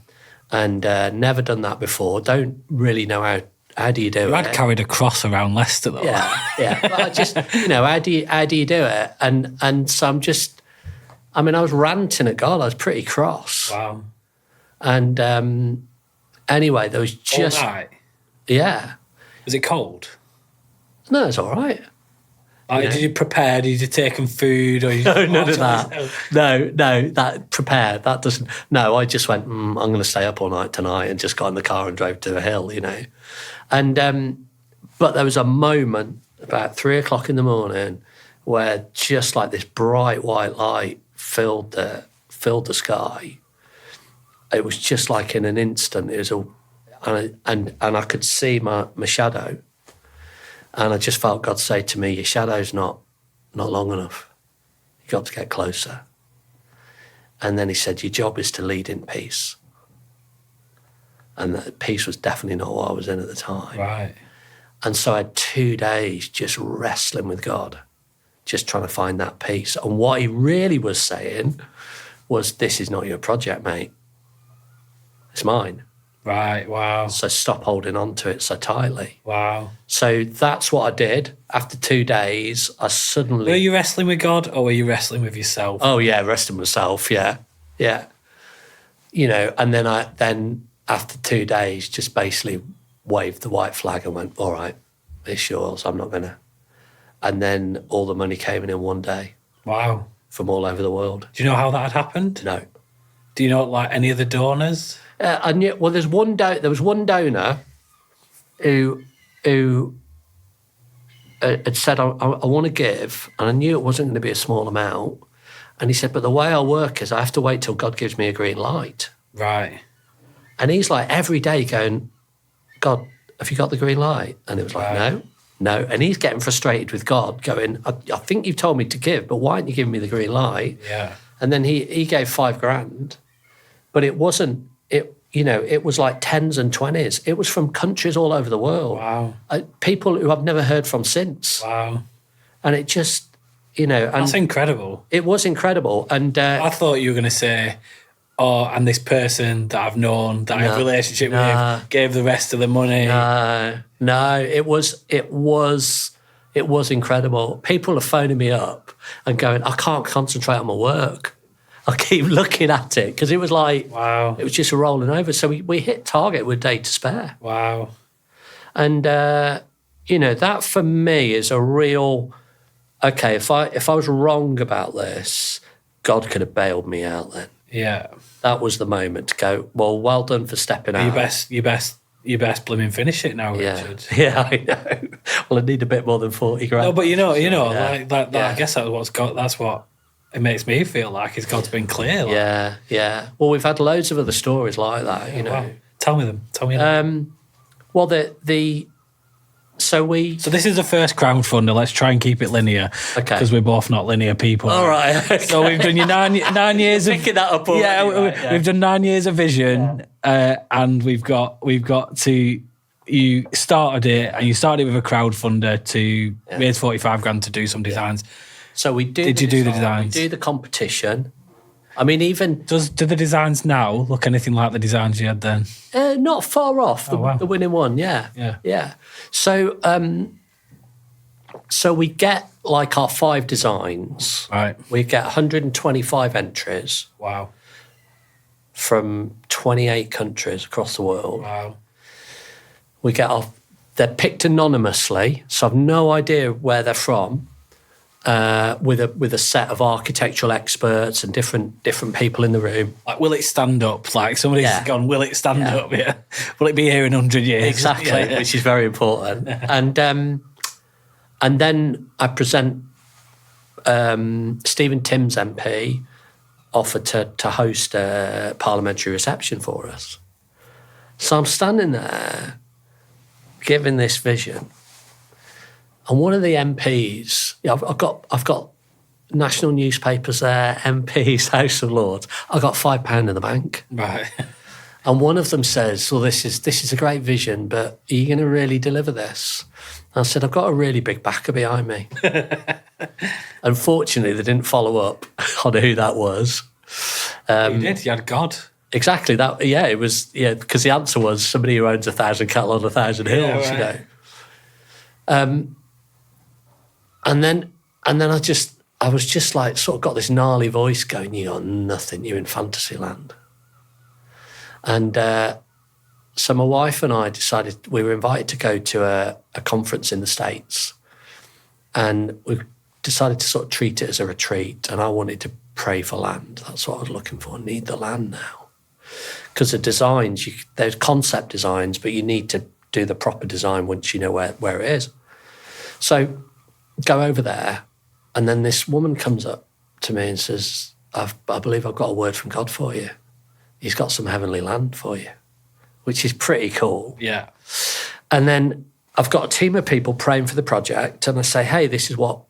[SPEAKER 1] And never done that before. Don't really know how do you do it.
[SPEAKER 2] You had carried a cross around Leicester though.
[SPEAKER 1] Yeah. But I just, how do you do it? And so I'm just, I was ranting at God. I was pretty cross.
[SPEAKER 2] Wow.
[SPEAKER 1] And anyway, there was just...
[SPEAKER 2] All night?
[SPEAKER 1] Yeah.
[SPEAKER 2] Was it cold?
[SPEAKER 1] No, it's all right.
[SPEAKER 2] Did you prepare? Did you take them food? Or
[SPEAKER 1] No, none of that. No, that prepared. That doesn't... No, I just went, I'm going to stay up all night tonight, and just got in the car and drove to a hill, And, but there was a moment about 3 o'clock in the morning where just like this bright white light filled the sky. It was just like in an instant. It was and I could see my shadow, and I just felt God say to me, "Your shadow's not long enough. You got to get closer." And then He said, "Your job is to lead in peace." And that peace was definitely not what I was in at the time.
[SPEAKER 2] Right.
[SPEAKER 1] And so I had 2 days just wrestling with God, just trying to find that peace. And what He really was saying was, this is not your project, mate. It's mine.
[SPEAKER 2] Right, wow.
[SPEAKER 1] So stop holding on to it so tightly.
[SPEAKER 2] Wow.
[SPEAKER 1] So that's what I did. After 2 days, I suddenly...
[SPEAKER 2] Were you wrestling with God, or were you wrestling with yourself?
[SPEAKER 1] Oh, yeah, wrestling myself, yeah. And then after 2 days, just basically waved the white flag and went, all right, it's yours, I'm not going to. And then all the money came in one day.
[SPEAKER 2] Wow.
[SPEAKER 1] From all over the world.
[SPEAKER 2] Do you know how that had happened?
[SPEAKER 1] No.
[SPEAKER 2] Do you know, any of the donors?
[SPEAKER 1] I knew, well, there was one donor who had said, I want to give, and I knew it wasn't going to be a small amount. And he said, but the way I work is I have to wait till God gives me a green light.
[SPEAKER 2] Right.
[SPEAKER 1] And he's like every day going, God, have you got the green light? And it was like, no. And he's getting frustrated with God going, I think you've told me to give, but why aren't you giving me the green light?
[SPEAKER 2] Yeah.
[SPEAKER 1] And then he gave $5,000, but it wasn't, it was like 10s and 20s. It was from countries all over the world.
[SPEAKER 2] Wow.
[SPEAKER 1] People who I've never heard from since.
[SPEAKER 2] Wow.
[SPEAKER 1] And it just,
[SPEAKER 2] That's incredible.
[SPEAKER 1] It was incredible. And
[SPEAKER 2] I thought you were going to say, and this person that I've known, that I have a relationship with, gave the rest of the money.
[SPEAKER 1] No, it was incredible. People are phoning me up and going, I can't concentrate on my work. I keep looking at it because it was like,
[SPEAKER 2] wow,
[SPEAKER 1] it was just rolling over. So we hit target with a day to spare.
[SPEAKER 2] Wow.
[SPEAKER 1] And, that for me is a real, okay, if I was wrong about this, God could have bailed me out then.
[SPEAKER 2] Yeah.
[SPEAKER 1] That was the moment to go, well done for stepping out.
[SPEAKER 2] You best blooming finish it now, Richard.
[SPEAKER 1] Yeah, I know. Well, I need a bit more than 40 grand.
[SPEAKER 2] No, but like that. I guess that's what it makes me feel like. Is God's been clear. Like.
[SPEAKER 1] Yeah. Well, we've had loads of other stories like that.
[SPEAKER 2] Wow. Tell me them.
[SPEAKER 1] Well, So
[SPEAKER 2] this is the first crowdfunder. Let's try and keep it linear,
[SPEAKER 1] okay?
[SPEAKER 2] Because we're both not linear people.
[SPEAKER 1] All right. Okay.
[SPEAKER 2] So we've done your nine years of
[SPEAKER 1] picking that up. Already,
[SPEAKER 2] we've done 9 years of vision, and we've got to. You started it, and you started with a crowdfunder to raise 45 grand to do some designs.
[SPEAKER 1] So we do.
[SPEAKER 2] Did you do the designs?
[SPEAKER 1] We do the competition. I mean, even
[SPEAKER 2] do the designs now look anything like the designs you had then?
[SPEAKER 1] Not far off the winning one. Yeah. So, so we get like our 5 designs.
[SPEAKER 2] Right.
[SPEAKER 1] We get 125 entries.
[SPEAKER 2] Wow.
[SPEAKER 1] From 28 countries across the world.
[SPEAKER 2] Wow.
[SPEAKER 1] We get they're picked anonymously, so I've no idea where they're from. With a set of architectural experts and different people in the room.
[SPEAKER 2] Like, will it stand up? Like, somebody's gone, will it stand up? Yeah. Will it be here in 100 years?
[SPEAKER 1] Exactly, which is very important. And then I present Stephen Timms MP, offered to host a parliamentary reception for us. So I'm standing there giving this vision, and one of the MPs, I've got national newspapers there, MPs, House of Lords. I got £5 in the bank,
[SPEAKER 2] Right.
[SPEAKER 1] and one of them says, "Well, this is a great vision, but are you going to really deliver this?" And I said, "I've got a really big backer behind me." Unfortunately, they didn't follow up on who that was.
[SPEAKER 2] You did. You had God.
[SPEAKER 1] Exactly that. Yeah, it was. Yeah, because the answer was somebody who owns 1,000 cattle on 1,000 hills.
[SPEAKER 2] Right.
[SPEAKER 1] You know. And then I was just like sort of got this gnarly voice going. "You got nothing. You're in fantasy land." And so my wife and I decided we were invited to go to a conference in the States, and we decided to sort of treat it as a retreat. And I wanted to pray for land. That's what I was looking for. I need the land now. Because the designs, there's concept designs, but you need to do the proper design once you know where it is. So go over there, and then this woman comes up to me and says, I believe I've got a word from God for you. He's got some heavenly land for you, which is pretty cool.
[SPEAKER 2] Yeah.
[SPEAKER 1] And then I've got a team of people praying for the project, and I say, "Hey, this is what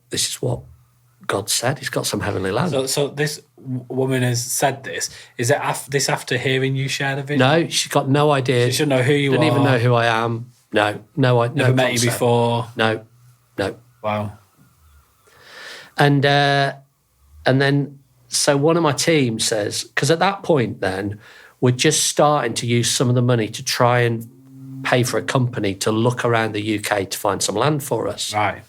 [SPEAKER 1] God said. He's got some heavenly land."
[SPEAKER 2] So this woman has said this. Is it this after hearing you share the vision?
[SPEAKER 1] No, she's got no idea.
[SPEAKER 2] She shouldn't know who you are.
[SPEAKER 1] Didn't even know who I am. No,
[SPEAKER 2] Never met you before.
[SPEAKER 1] No.
[SPEAKER 2] Wow.
[SPEAKER 1] And then so one of my team says, because at that point then we're just starting to use some of the money to try and pay for a company to look around the UK to find some land for us.
[SPEAKER 2] Right.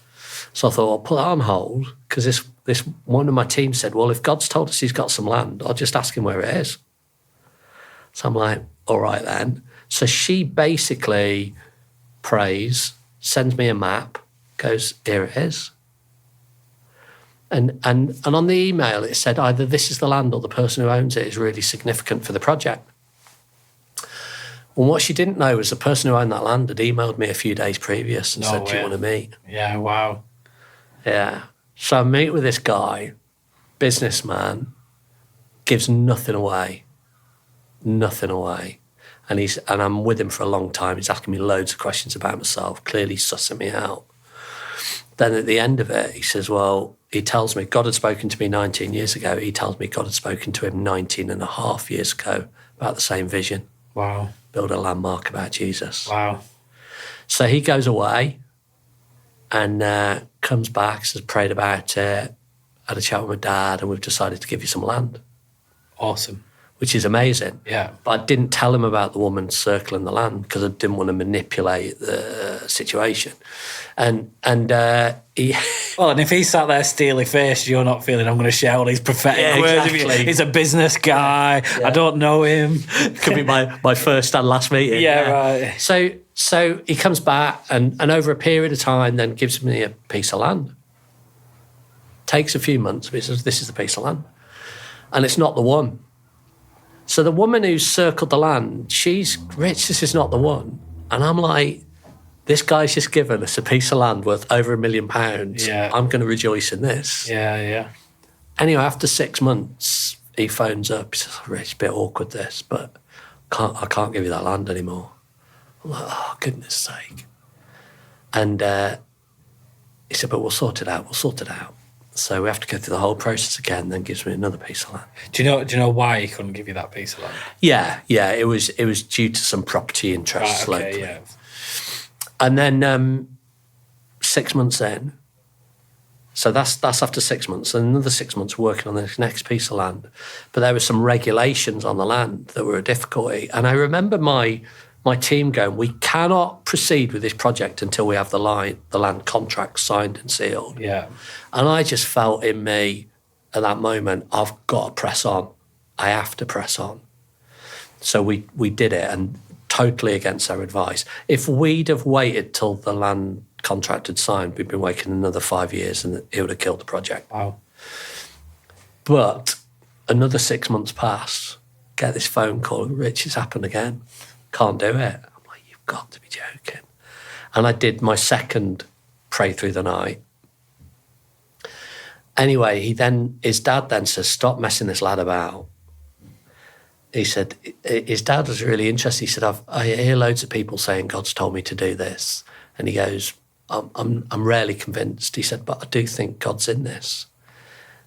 [SPEAKER 1] So I thought, I'll put that on hold, because this one of my team said, "Well, if God's told us he's got some land, I'll just ask him where it is." So I'm like, all right then. So she basically prays, sends me a map, goes, "Here it is." And on the email it said either this is the land or the person who owns it is really significant for the project. And what she didn't know was the person who owned that land had emailed me a few days previous and said, "Do you want to meet?"
[SPEAKER 2] Yeah, wow.
[SPEAKER 1] Yeah. So I meet with this guy, businessman, gives nothing away. And I'm with him for a long time. He's asking me loads of questions about myself, clearly sussing me out. Then at the end of it, he says, well, he tells me God had spoken to me 19 years ago. He tells me God had spoken to him 19 and a half years ago about the same vision.
[SPEAKER 2] Wow.
[SPEAKER 1] Build a landmark about Jesus.
[SPEAKER 2] Wow.
[SPEAKER 1] So he goes away and comes back, says, prayed about it, had a chat with my dad, and we've decided to give you some land.
[SPEAKER 2] Awesome.
[SPEAKER 1] Which is amazing.
[SPEAKER 2] Yeah.
[SPEAKER 1] But I didn't tell him about the woman circling the land because I didn't want to manipulate the situation. And he...
[SPEAKER 2] Well, and if he sat there steely-faced, you're not feeling, I'm going to share all these prophetic words with you. He's a business guy. Yeah. I don't know him.
[SPEAKER 1] Could be my first and last meeting.
[SPEAKER 2] Yeah, right.
[SPEAKER 1] So he comes back and over a period of time then gives me a piece of land. Takes a few months, but he says, this is the piece of land. And it's not the one. So the woman who's circled the land, she's rich, this is not the one. And I'm like, this guy's just given us a piece of land worth over £1 million.
[SPEAKER 2] Yeah.
[SPEAKER 1] I'm going to rejoice in this.
[SPEAKER 2] Yeah, yeah.
[SPEAKER 1] Anyway, after 6 months, he phones up. He says, Rich, it's a bit awkward this, but I can't give you that land anymore. I'm like, oh, goodness sake. And he said, but we'll sort it out. So we have to go through the whole process again, then gives me another piece of land.
[SPEAKER 2] Do you know why he couldn't give you that piece of land?
[SPEAKER 1] Yeah. It was due to some property interests locally.
[SPEAKER 2] Yeah.
[SPEAKER 1] And then 6 months in, so that's after 6 months, and another 6 months working on this next piece of land. But there were some regulations on the land that were a difficulty. And I remember my team going, we cannot proceed with this project until we have the land contract signed and sealed.
[SPEAKER 2] Yeah.
[SPEAKER 1] And I just felt in me at that moment, I've got to press on. I have to press on. So we did it, and totally against our advice. If we'd have waited till the land contract had signed, we'd been waiting another 5 years and it would have killed the project.
[SPEAKER 2] Wow.
[SPEAKER 1] But another 6 months pass, get this phone call, Rich, it's happened again. Can't do it. I'm like, you've got to be joking. And I did my second pray through the night. Anyway, his dad then says, stop messing this lad about. He said, his dad was really interested. He said, I hear loads of people saying God's told me to do this. And he goes, I'm rarely convinced. He said, but I do think God's in this.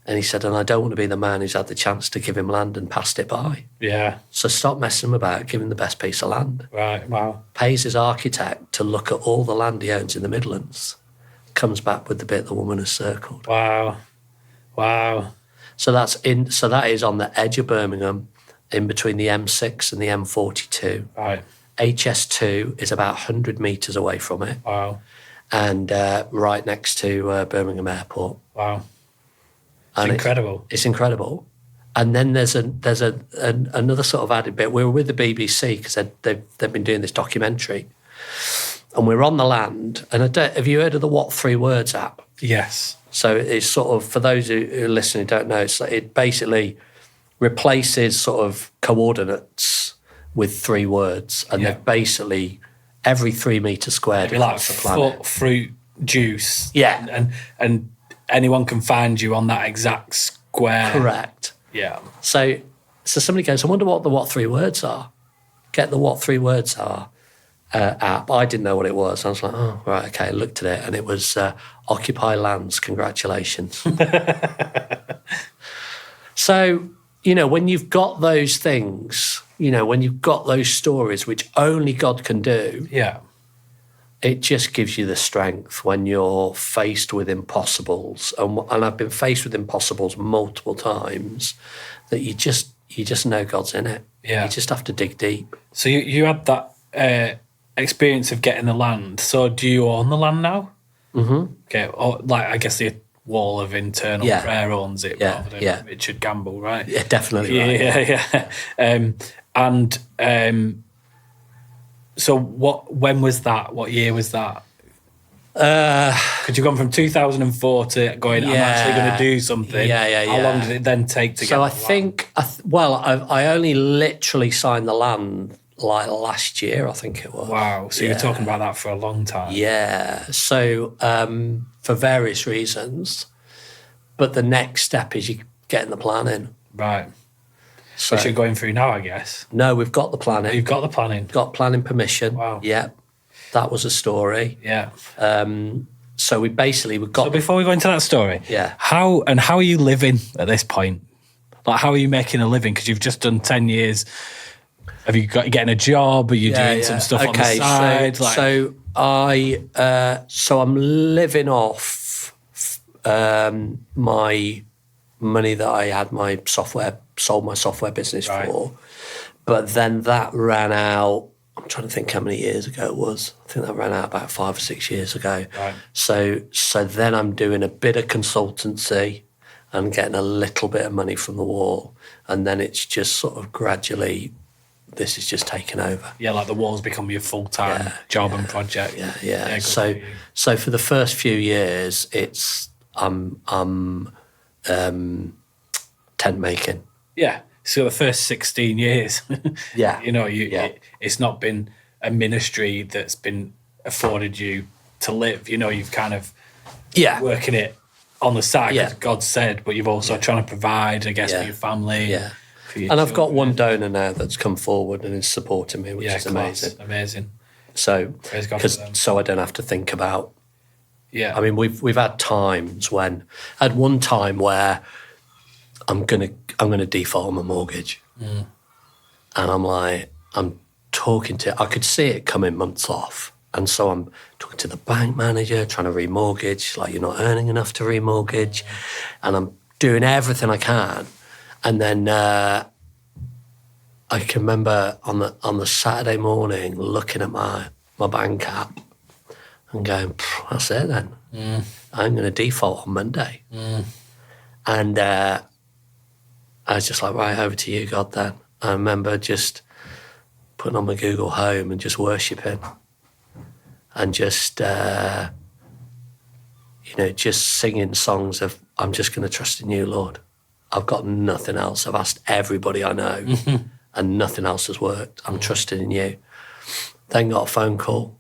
[SPEAKER 1] And he said, and I don't want to be the man who's had the chance to give him land and passed it by.
[SPEAKER 2] Yeah.
[SPEAKER 1] So stop messing him about, give him the best piece of land.
[SPEAKER 2] Right, wow.
[SPEAKER 1] Pays his architect to look at all the land he owns in the Midlands. Comes back with the bit the woman has circled.
[SPEAKER 2] Wow. Wow.
[SPEAKER 1] So that is on the edge of Birmingham, in between the M6 and the M42.
[SPEAKER 2] Right.
[SPEAKER 1] HS2 is about 100 metres away from it.
[SPEAKER 2] Wow.
[SPEAKER 1] And right next to Birmingham Airport.
[SPEAKER 2] Wow.
[SPEAKER 1] And
[SPEAKER 2] incredible.
[SPEAKER 1] It's incredible. And then there's another sort of added bit. We were with the BBC because they've been doing this documentary. And we're on the land. And have you heard of the What 3 Words app?
[SPEAKER 2] Yes.
[SPEAKER 1] So it's sort of, for those who listen who don't know, it basically replaces sort of coordinates with 3 words. And they've basically, every 3 metre squared across the planet.
[SPEAKER 2] Fruit, juice.
[SPEAKER 1] Yeah.
[SPEAKER 2] And anyone can find you on that exact square.
[SPEAKER 1] Correct.
[SPEAKER 2] Yeah.
[SPEAKER 1] So somebody goes, I wonder what the What 3 Words are. Get the What 3 Words are app. I didn't know what it was. I was like, oh, right, okay. I looked at it and it was Occupy Lands, congratulations. So, when you've got those things, when you've got those stories, which only God can do, it just gives you the strength when you're faced with impossibles. And I've been faced with impossibles multiple times that you just know God's in it.
[SPEAKER 2] Yeah.
[SPEAKER 1] You just have to dig deep.
[SPEAKER 2] So you had that experience of getting the land. So do you own the land now? Mm-hmm. Okay. Or, I guess the Wall of Internal Prayer owns it rather than Richard Gamble, right?
[SPEAKER 1] Yeah, definitely right.
[SPEAKER 2] Yeah. So when was that? What year was that? Because you've gone from 2004 to going, I'm actually going to do something. How long did it then take to get
[SPEAKER 1] So I think, I only literally signed the land last year, I think it was.
[SPEAKER 2] Wow. So you were talking about that for a long time.
[SPEAKER 1] Yeah. So for various reasons. But the next step is you getting the plan in.
[SPEAKER 2] Right.
[SPEAKER 1] So,
[SPEAKER 2] which you're going through now, I guess.
[SPEAKER 1] No, we've got the planning.
[SPEAKER 2] You've got the planning.
[SPEAKER 1] Got planning permission.
[SPEAKER 2] Wow.
[SPEAKER 1] Yeah. That was a story.
[SPEAKER 2] Yeah.
[SPEAKER 1] So we've got...
[SPEAKER 2] So before we go into that story, how are you living at this point? How are you making a living? Because you've just done 10 years. Have you getting a job? Are you doing some stuff on the side?
[SPEAKER 1] So I'm living off my money that I had sold my software business for. But then that ran out, I'm trying to think how many years ago it was. I think that ran out about 5 or 6 years ago.
[SPEAKER 2] Right.
[SPEAKER 1] So then I'm doing a bit of consultancy and getting a little bit of money from the Wall. And then it's just sort of gradually, this is just taken over.
[SPEAKER 2] Yeah, like the Wall's become your full-time job and project.
[SPEAKER 1] Yeah. So for the first few years, it's tent making.
[SPEAKER 2] Yeah. So the first 16 years, it's not been a ministry that's been afforded you to live. You've kind of working it on the side because God said, but you've also trying to provide, I guess, for your family.
[SPEAKER 1] Yeah. And I've got one donor now that's come forward and is supporting me, which is amazing.
[SPEAKER 2] Amazing.
[SPEAKER 1] So, so I don't have to think about.
[SPEAKER 2] Yeah.
[SPEAKER 1] I mean, we've had times when, at one time where I'm gonna default on my mortgage, and I'm talking to. I could see it coming months off, and so I'm talking to the bank manager, trying to remortgage. Like, you're not earning enough to remortgage, and I'm doing everything I can, and then I can remember on the Saturday morning looking at my bank app and going, that's it then. I'm going to default on Monday. And I was just like, right, over to you, God, then. I remember just putting on my Google Home and just worshipping and just, just singing songs of, I'm just going to trust in you, Lord. I've got nothing else. I've asked everybody I know and nothing else has worked. I'm trusting in you. Then got a phone call.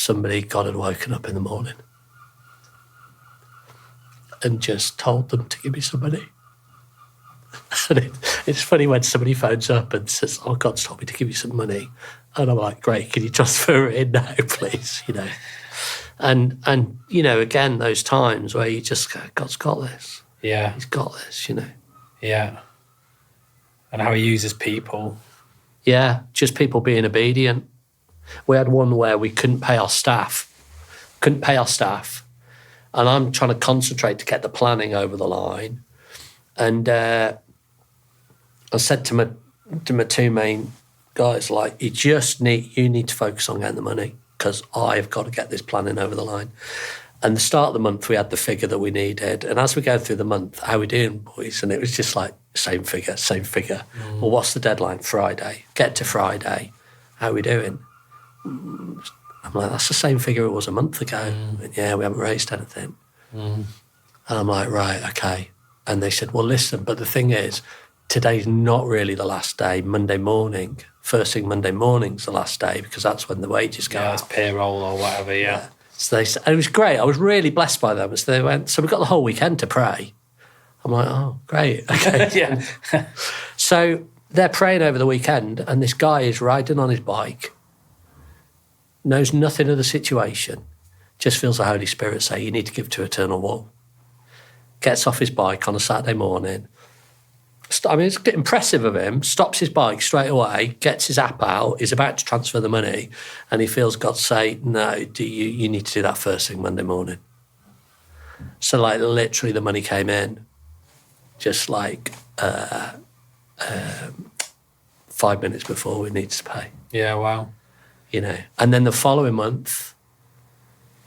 [SPEAKER 1] God had woken up in the morning. and just told them to give me some money. And it's funny when somebody phones up and says, "Oh, God's told me to give you some money," and I'm like, "Great, can you transfer it in now, please?" You know, and you know, again, those times where you just go, "God's got this."
[SPEAKER 2] Yeah,
[SPEAKER 1] He's got this. You know.
[SPEAKER 2] Yeah, and how he uses people.
[SPEAKER 1] Yeah, just people being obedient. We had one where we couldn't pay our staff. And I'm trying to concentrate to get the planning over the line. And I said to my two main guys, like, you need to focus on getting the money because I've got to get this planning over the line. And the start of the month, we had the figure that we needed. And as we go through the month, how we doing, boys? And it was just like, same figure. Well, what's the deadline? Friday. Get to Friday. How we doing? I'm like, that's the same figure it was a month ago. And yeah, we haven't raised anything. And I'm like, right, okay. And they said, well, listen, but the thing is, today's not really the last day. Monday morning, first thing Monday morning's the last day because that's when the wages go out.
[SPEAKER 2] It's payroll or whatever, yeah.
[SPEAKER 1] So they said, and it was great. I was really blessed by them. So they went, so we got the whole weekend to pray. I'm like, oh, great. Okay.
[SPEAKER 2] Yeah.
[SPEAKER 1] So they're praying over the weekend and this guy is riding on his bike, knows nothing of the situation, just feels the Holy Spirit say, you need to give to Eternal Wall. Gets off his bike on a Saturday morning. I mean, it's impressive of him, stops his bike straight away, gets his app out, is about to transfer the money, and he feels God say, no, you need to do that first thing Monday morning. So, like, literally the money came in just like 5 minutes before we needed to pay.
[SPEAKER 2] Yeah, wow.
[SPEAKER 1] You know, and then the following month,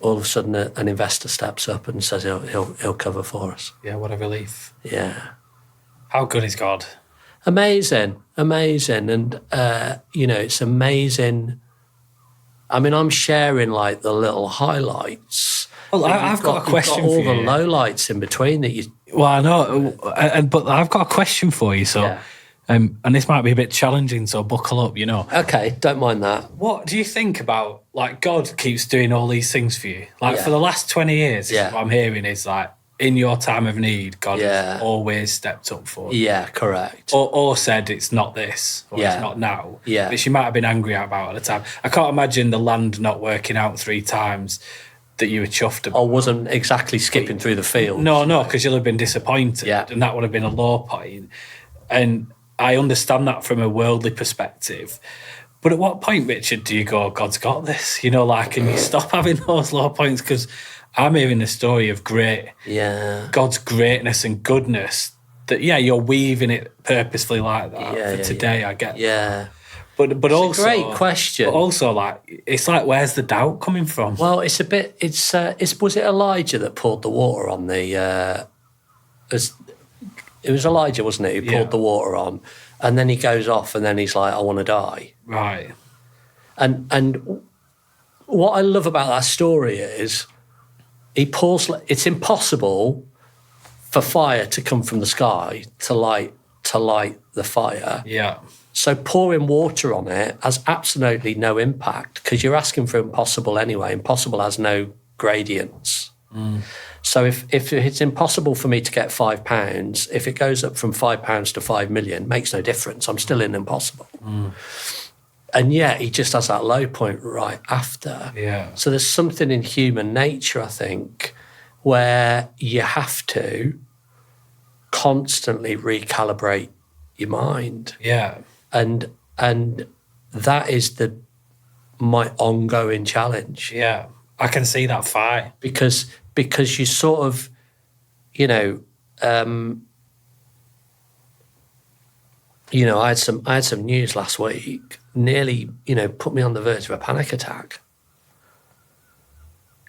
[SPEAKER 1] all of a sudden an investor steps up and says he'll cover for us.
[SPEAKER 2] Yeah, what a relief.
[SPEAKER 1] Yeah.
[SPEAKER 2] How good is God?
[SPEAKER 1] Amazing. And, you know, it's amazing. I mean, I'm sharing like the little highlights.
[SPEAKER 2] Well, I've got a question for you.
[SPEAKER 1] All the lowlights in between that you...
[SPEAKER 2] Well, I know, but I've got a question for you. So, and this might be a bit challenging, so buckle up, you know.
[SPEAKER 1] Okay, don't mind that.
[SPEAKER 2] What do you think about, like, God keeps doing all these things for you? Like, for the last 20 years, what I'm hearing is, like, in your time of need, God has always stepped up for you.
[SPEAKER 1] Yeah, correct.
[SPEAKER 2] Or said it's not this, or it's not now.
[SPEAKER 1] Yeah.
[SPEAKER 2] Which you might have been angry about at the time. I can't imagine the land not working out 3 times that you were chuffed about.
[SPEAKER 1] I wasn't exactly skipping through the field.
[SPEAKER 2] No, because you'll have been disappointed.
[SPEAKER 1] Yeah.
[SPEAKER 2] And that would have been a low point. And I understand that from a worldly perspective. But at what point, Richard, do you go, God's got this? You know, like, can you stop having those low points? Because I'm hearing the story of God's greatness and goodness, that, you're weaving it purposefully like that for today, I get that. But
[SPEAKER 1] it's
[SPEAKER 2] also
[SPEAKER 1] a great question.
[SPEAKER 2] But also, like, it's like, where's the doubt coming from?
[SPEAKER 1] Well, it's a bit. Was it Elijah that poured the water on the? It was Elijah, wasn't it? Who poured the water on, and then he goes off, and then he's like, "I want to die."
[SPEAKER 2] Right.
[SPEAKER 1] And what I love about that story is he pours. It's impossible for fire to come from the sky to light the fire.
[SPEAKER 2] Yeah.
[SPEAKER 1] So pouring water on it has absolutely no impact because you're asking for impossible anyway. Impossible has no gradients. So if it's impossible for me to get £5, if it goes up from £5 to 5 million, makes no difference. I'm still in impossible. And yet he just has that low point right after.
[SPEAKER 2] Yeah.
[SPEAKER 1] So there's something in human nature, I think, where you have to constantly recalibrate your mind.
[SPEAKER 2] Yeah.
[SPEAKER 1] And that is my ongoing challenge.
[SPEAKER 2] Yeah. I can see that fight.
[SPEAKER 1] Because you sort of, I had some news last week, nearly, put me on the verge of a panic attack.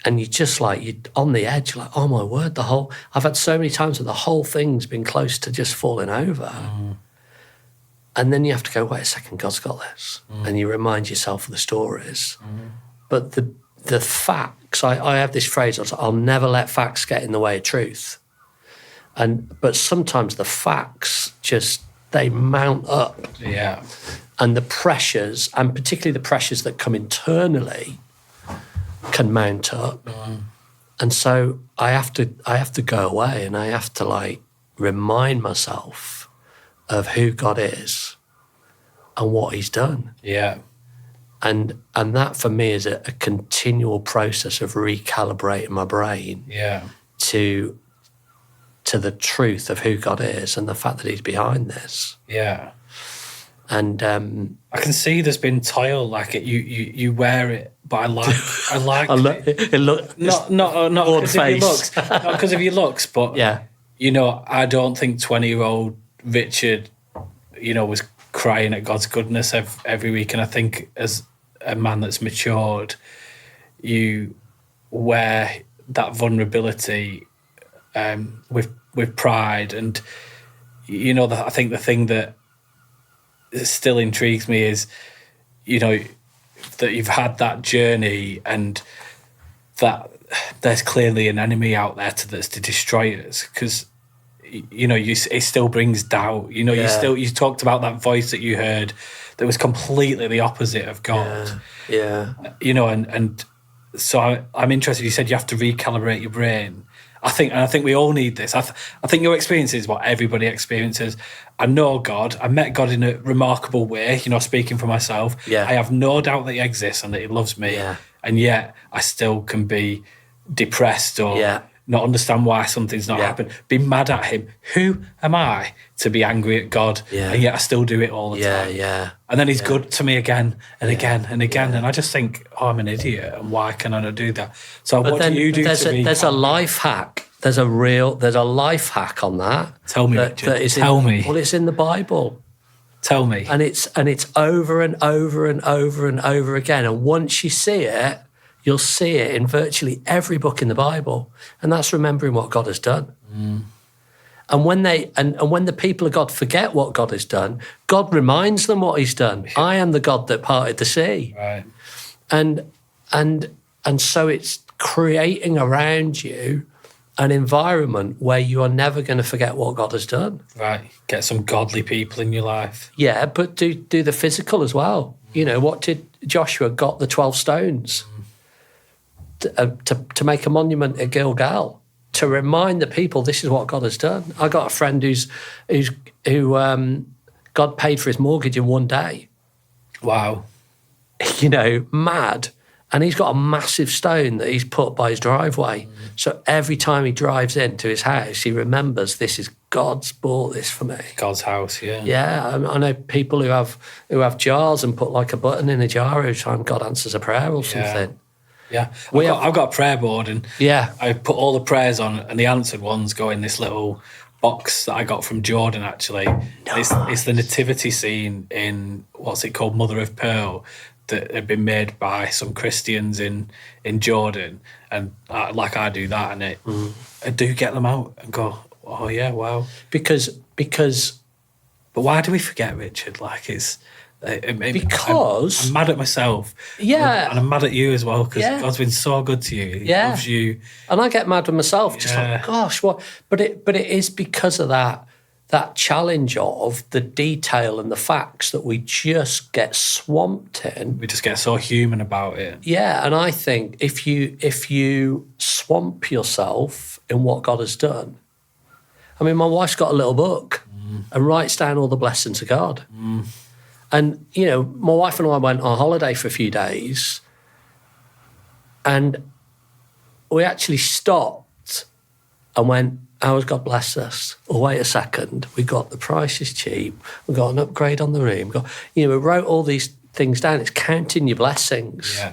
[SPEAKER 1] And you're just like, you're on the edge, like, oh my word, I've had so many times where the whole thing's been close to just falling over. And then you have to go, wait a second, God's got this. And you remind yourself of the stories. But the facts, I have this phrase, I'll never let facts get in the way of truth. But sometimes the facts they mount up.
[SPEAKER 2] Yeah.
[SPEAKER 1] And the pressures, and particularly the pressures that come internally, can mount up. And so I have to go away, and I have to like remind myself of who God is and what He's done.
[SPEAKER 2] Yeah.
[SPEAKER 1] And that for me is a continual process of recalibrating my brain to the truth of who God is and the fact that He's behind this.
[SPEAKER 2] Yeah.
[SPEAKER 1] And
[SPEAKER 2] I can see there's been toil, like it. You wear it, but I like
[SPEAKER 1] it look
[SPEAKER 2] not because of your looks, not because of your looks, but
[SPEAKER 1] yeah.
[SPEAKER 2] You know, I don't think 20-year-old Richard, you know, was crying at God's goodness every week, and I think as a man that's matured, you wear that vulnerability with pride, and you know, I think the thing that still intrigues me is, you know, that you've had that journey and that there's clearly an enemy out there that's to destroy us, because you know, it still brings doubt. You know, you talked about that voice that you heard that was completely the opposite of God.
[SPEAKER 1] Yeah.
[SPEAKER 2] You know, and so I'm interested. You said you have to recalibrate your brain. I think we all need this. I think your experience is what everybody experiences. I know God. I met God in a remarkable way. You know, speaking for myself, I have no doubt that He exists and that He loves me.
[SPEAKER 1] Yeah.
[SPEAKER 2] And yet, I still can be depressed or not understand why something's not happened. Be mad at Him. Who am I to be angry at God?
[SPEAKER 1] Yeah.
[SPEAKER 2] And yet, I still do it all the time.
[SPEAKER 1] Yeah.
[SPEAKER 2] And then He's good to me again and again and again. And I just think, oh, I'm an idiot. And why can I not do that? So what do you do
[SPEAKER 1] there's a life hack. There's a life hack on that.
[SPEAKER 2] Tell me, Richard. Tell me.
[SPEAKER 1] Well, it's in the Bible.
[SPEAKER 2] Tell me.
[SPEAKER 1] And it's over and over and over and over again. And once you see it, you'll see it in virtually every book in the Bible. And that's remembering what God has done. And when when the people of God forget what God has done, God reminds them what He's done. I am the God that parted the sea.
[SPEAKER 2] Right.
[SPEAKER 1] And so it's creating around you an environment where you are never going to forget what God has done.
[SPEAKER 2] Right. Get some godly people in your life.
[SPEAKER 1] Yeah, but do the physical as well. You know, what did Joshua got the 12 stones to make a monument at Gilgal, to remind the people this is what God has done. I got a friend who God paid for his mortgage in one day.
[SPEAKER 2] Wow.
[SPEAKER 1] You know, mad. And he's got a massive stone that he's put by his driveway. So every time he drives into his house, he remembers this is God's bought this for me.
[SPEAKER 2] God's house, yeah.
[SPEAKER 1] Yeah, I know people who have jars and put like a button in a jar every time God answers a prayer or something.
[SPEAKER 2] Yeah, I've got a prayer board, and I put all the prayers on, and the answered ones go in this little box that I got from Jordan, actually. Nice. It's the nativity scene in, what's it called, Mother of Pearl, that had been made by some Christians in Jordan, and I do that, and I do get them out and go, oh yeah, wow. Because but why do we forget, Richard? Like it's
[SPEAKER 1] because
[SPEAKER 2] I'm mad at myself, and I'm mad at you as well, because God's been so good to you. He loves you,
[SPEAKER 1] and I get mad with myself, just like, gosh, what? But it is because of that challenge of the detail and the facts that we just get swamped in.
[SPEAKER 2] We just get so human about it.
[SPEAKER 1] Yeah, and I think if you swamp yourself in what God has done, I mean, my wife's got a little book and writes down all the blessings of God. And, you know, my wife and I went on holiday for a few days, and we actually stopped and went, how has God blessed us? Oh, wait a second, we got the price is cheap, we got an upgrade on the room, we wrote all these things down. It's counting your blessings. Yeah.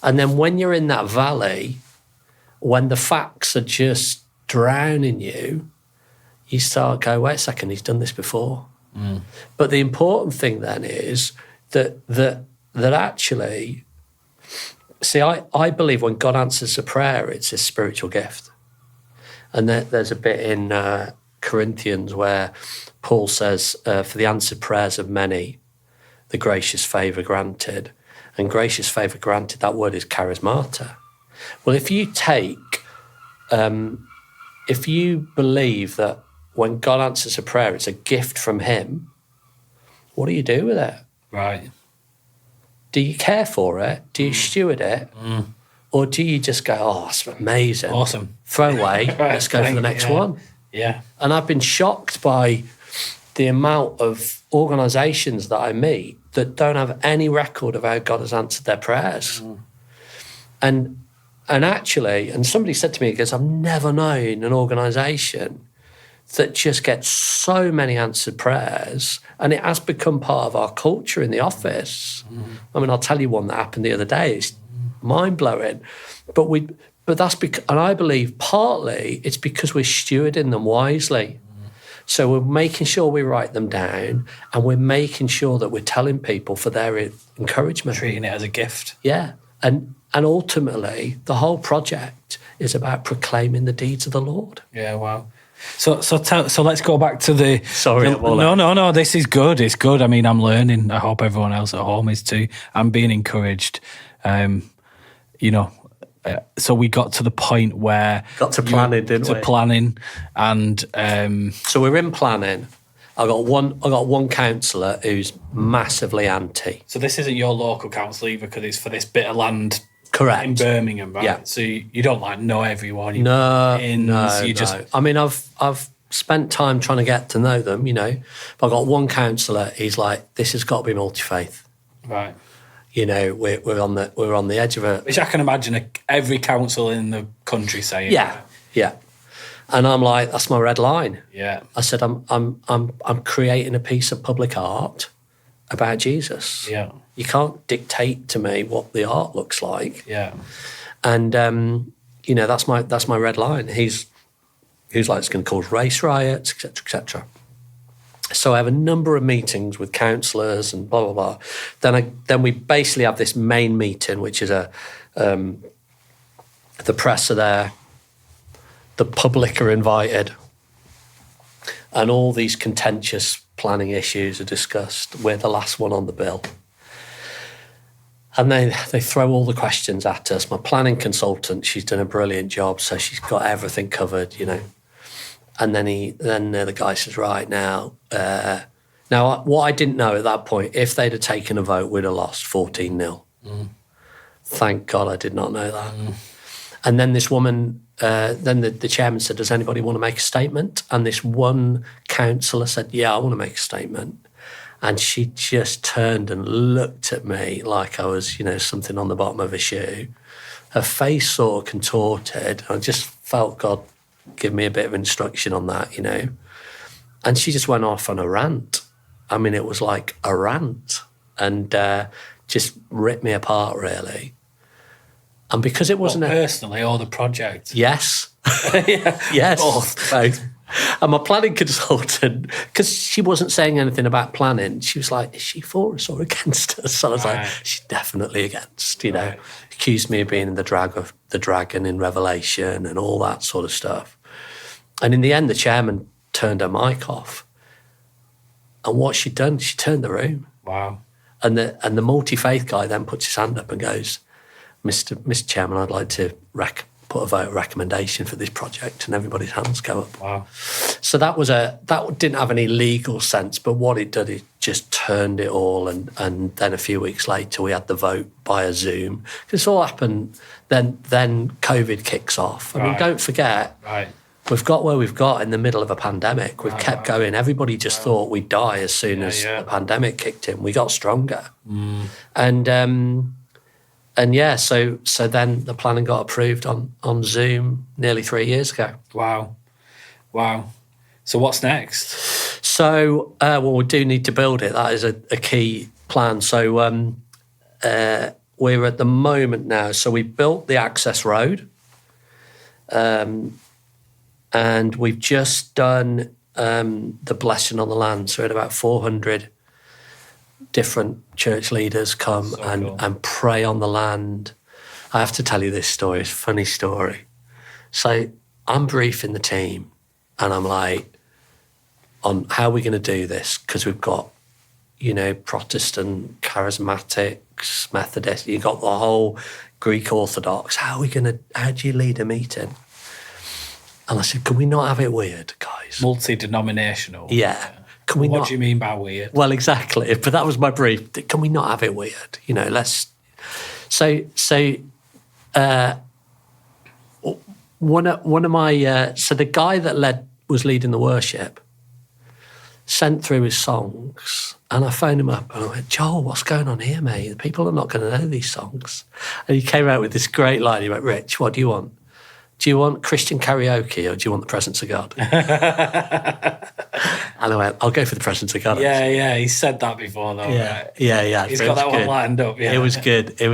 [SPEAKER 1] And then when you're in that valley, when the facts are just drowning you, you start going, wait a second, He's done this before. But the important thing then is that actually, see, I believe when God answers a prayer, it's a spiritual gift. And there's a bit in Corinthians where Paul says, for the answered prayers of many, the gracious favour granted. And gracious favour granted, that word is charismata. Well, if you believe that when God answers a prayer, it's a gift from Him, what do you do with it?
[SPEAKER 2] Right.
[SPEAKER 1] Do you care for it? Do you steward it? Or do you just go, oh, that's amazing.
[SPEAKER 2] Awesome.
[SPEAKER 1] Throw away, let's go for the next one.
[SPEAKER 2] Yeah.
[SPEAKER 1] And I've been shocked by the amount of organisations that I meet that don't have any record of how God has answered their prayers. And actually, and somebody said to me, because I've never known an organisation that just gets so many answered prayers, and it has become part of our culture in the office. I mean, I'll tell you one that happened the other day. It's mind-blowing. But that's because, and I believe partly it's because we're stewarding them wisely. So we're making sure we write them down, and we're making sure that we're telling people for their encouragement.
[SPEAKER 2] Treating it as a gift.
[SPEAKER 1] Yeah. And ultimately, the whole project is about proclaiming the deeds of the Lord.
[SPEAKER 2] Yeah, wow. So let's go back to the...
[SPEAKER 1] Sorry.
[SPEAKER 2] No, this is good. It's good. I mean, I'm learning. I hope everyone else at home is too. I'm being encouraged. So we got to the point where...
[SPEAKER 1] Got to planning, didn't we?
[SPEAKER 2] To planning, and...
[SPEAKER 1] So we're in planning. I got one councillor who's massively anti.
[SPEAKER 2] So this isn't your local council either, because it's for this bit of land...
[SPEAKER 1] Correct.
[SPEAKER 2] In Birmingham, right?
[SPEAKER 1] Yeah.
[SPEAKER 2] So you don't know everyone.
[SPEAKER 1] No.
[SPEAKER 2] Just...
[SPEAKER 1] I mean, I've spent time trying to get to know them, But I got one councillor, he's like, this has got to be multi-faith.
[SPEAKER 2] Right.
[SPEAKER 1] We're on the edge of a...
[SPEAKER 2] Which I can imagine every council in the country saying.
[SPEAKER 1] Yeah. And I'm like, that's my red line.
[SPEAKER 2] Yeah.
[SPEAKER 1] I said, I'm creating a piece of public art about Jesus.
[SPEAKER 2] Yeah.
[SPEAKER 1] You can't dictate to me what the art looks like.
[SPEAKER 2] Yeah.
[SPEAKER 1] And that's my red line. He's like, it's going to cause race riots, etc., etc. So I have a number of meetings with councillors and blah blah blah. Then we basically have this main meeting, which is the press are there, the public are invited, and all these contentious planning issues are discussed. We're the last one on the bill. And they throw all the questions at us. My planning consultant, she's done a brilliant job, so she's got everything covered, And then the guy says, right, now what I didn't know at that point, if they'd have taken a vote, we'd have lost 14-0. Thank God I did not know that. And then this woman, then the chairman said, does anybody want to make a statement? And this one councillor said, yeah, I want to make a statement. And she just turned and looked at me like I was, something on the bottom of a shoe. Her face sort of contorted. I just felt God give me a bit of instruction on that, And she just went off on a rant. I mean, it was like a rant, and just ripped me apart, really. And because it wasn't...
[SPEAKER 2] personally or the project?
[SPEAKER 1] Yes. Yes. Both. And my planning consultant, because she wasn't saying anything about planning, she was like, is she for us or against us? So I was like, she's definitely against,
[SPEAKER 2] Right.
[SPEAKER 1] Accused me of being in the dragon in Revelation and all that sort of stuff. And in the end, the chairman turned her mic off. And what she'd done, she turned the room.
[SPEAKER 2] Wow.
[SPEAKER 1] And the multi-faith guy then puts his hand up and goes, Mr. Chairman, I'd like to put a vote of recommendation for this project, and everybody's hands go up.
[SPEAKER 2] Wow.
[SPEAKER 1] So that didn't have any legal sense, but what it did, it just turned it all, and then a few weeks later we had the vote via Zoom. This all happened, then COVID kicks off. I mean, don't forget, we've got where we've got in the middle of a pandemic. We've kept going. Everybody just thought we'd die as soon as the pandemic kicked in. We got stronger. And yeah, so then the planning got approved on Zoom nearly 3 years ago.
[SPEAKER 2] Wow. So what's next?
[SPEAKER 1] So, we do need to build it. That is a key plan. So we're at the moment now. So we built the access road, and we've just done the blessing on the land. So we had about 400 different church leaders come and pray on the land. I have to tell you this story. It's a funny story. So I'm briefing the team, and I'm like, on how are we going to do this? Because we've got, Protestant, Charismatics, Methodist, you've got the whole Greek Orthodox. How do you lead a meeting? And I said, can we not have it weird, guys?
[SPEAKER 2] Multi-denominational.
[SPEAKER 1] Yeah.
[SPEAKER 2] What do you mean by weird?
[SPEAKER 1] Well, exactly. But that was my brief. Can we not have it weird? Let's... So one of my so the guy that was leading the worship sent through his songs, and I phoned him up and I went, Joel, what's going on here, mate? The people are not going to know these songs. And he came out with this great line. He went, Rich, what do you want? Do you want Christian karaoke or do you want the presence of God? And I went, I'll go for the presence of God.
[SPEAKER 2] Yeah, he said that before though.
[SPEAKER 1] Yeah,
[SPEAKER 2] right?
[SPEAKER 1] yeah.
[SPEAKER 2] He's got that one lined up. Yeah,
[SPEAKER 1] it was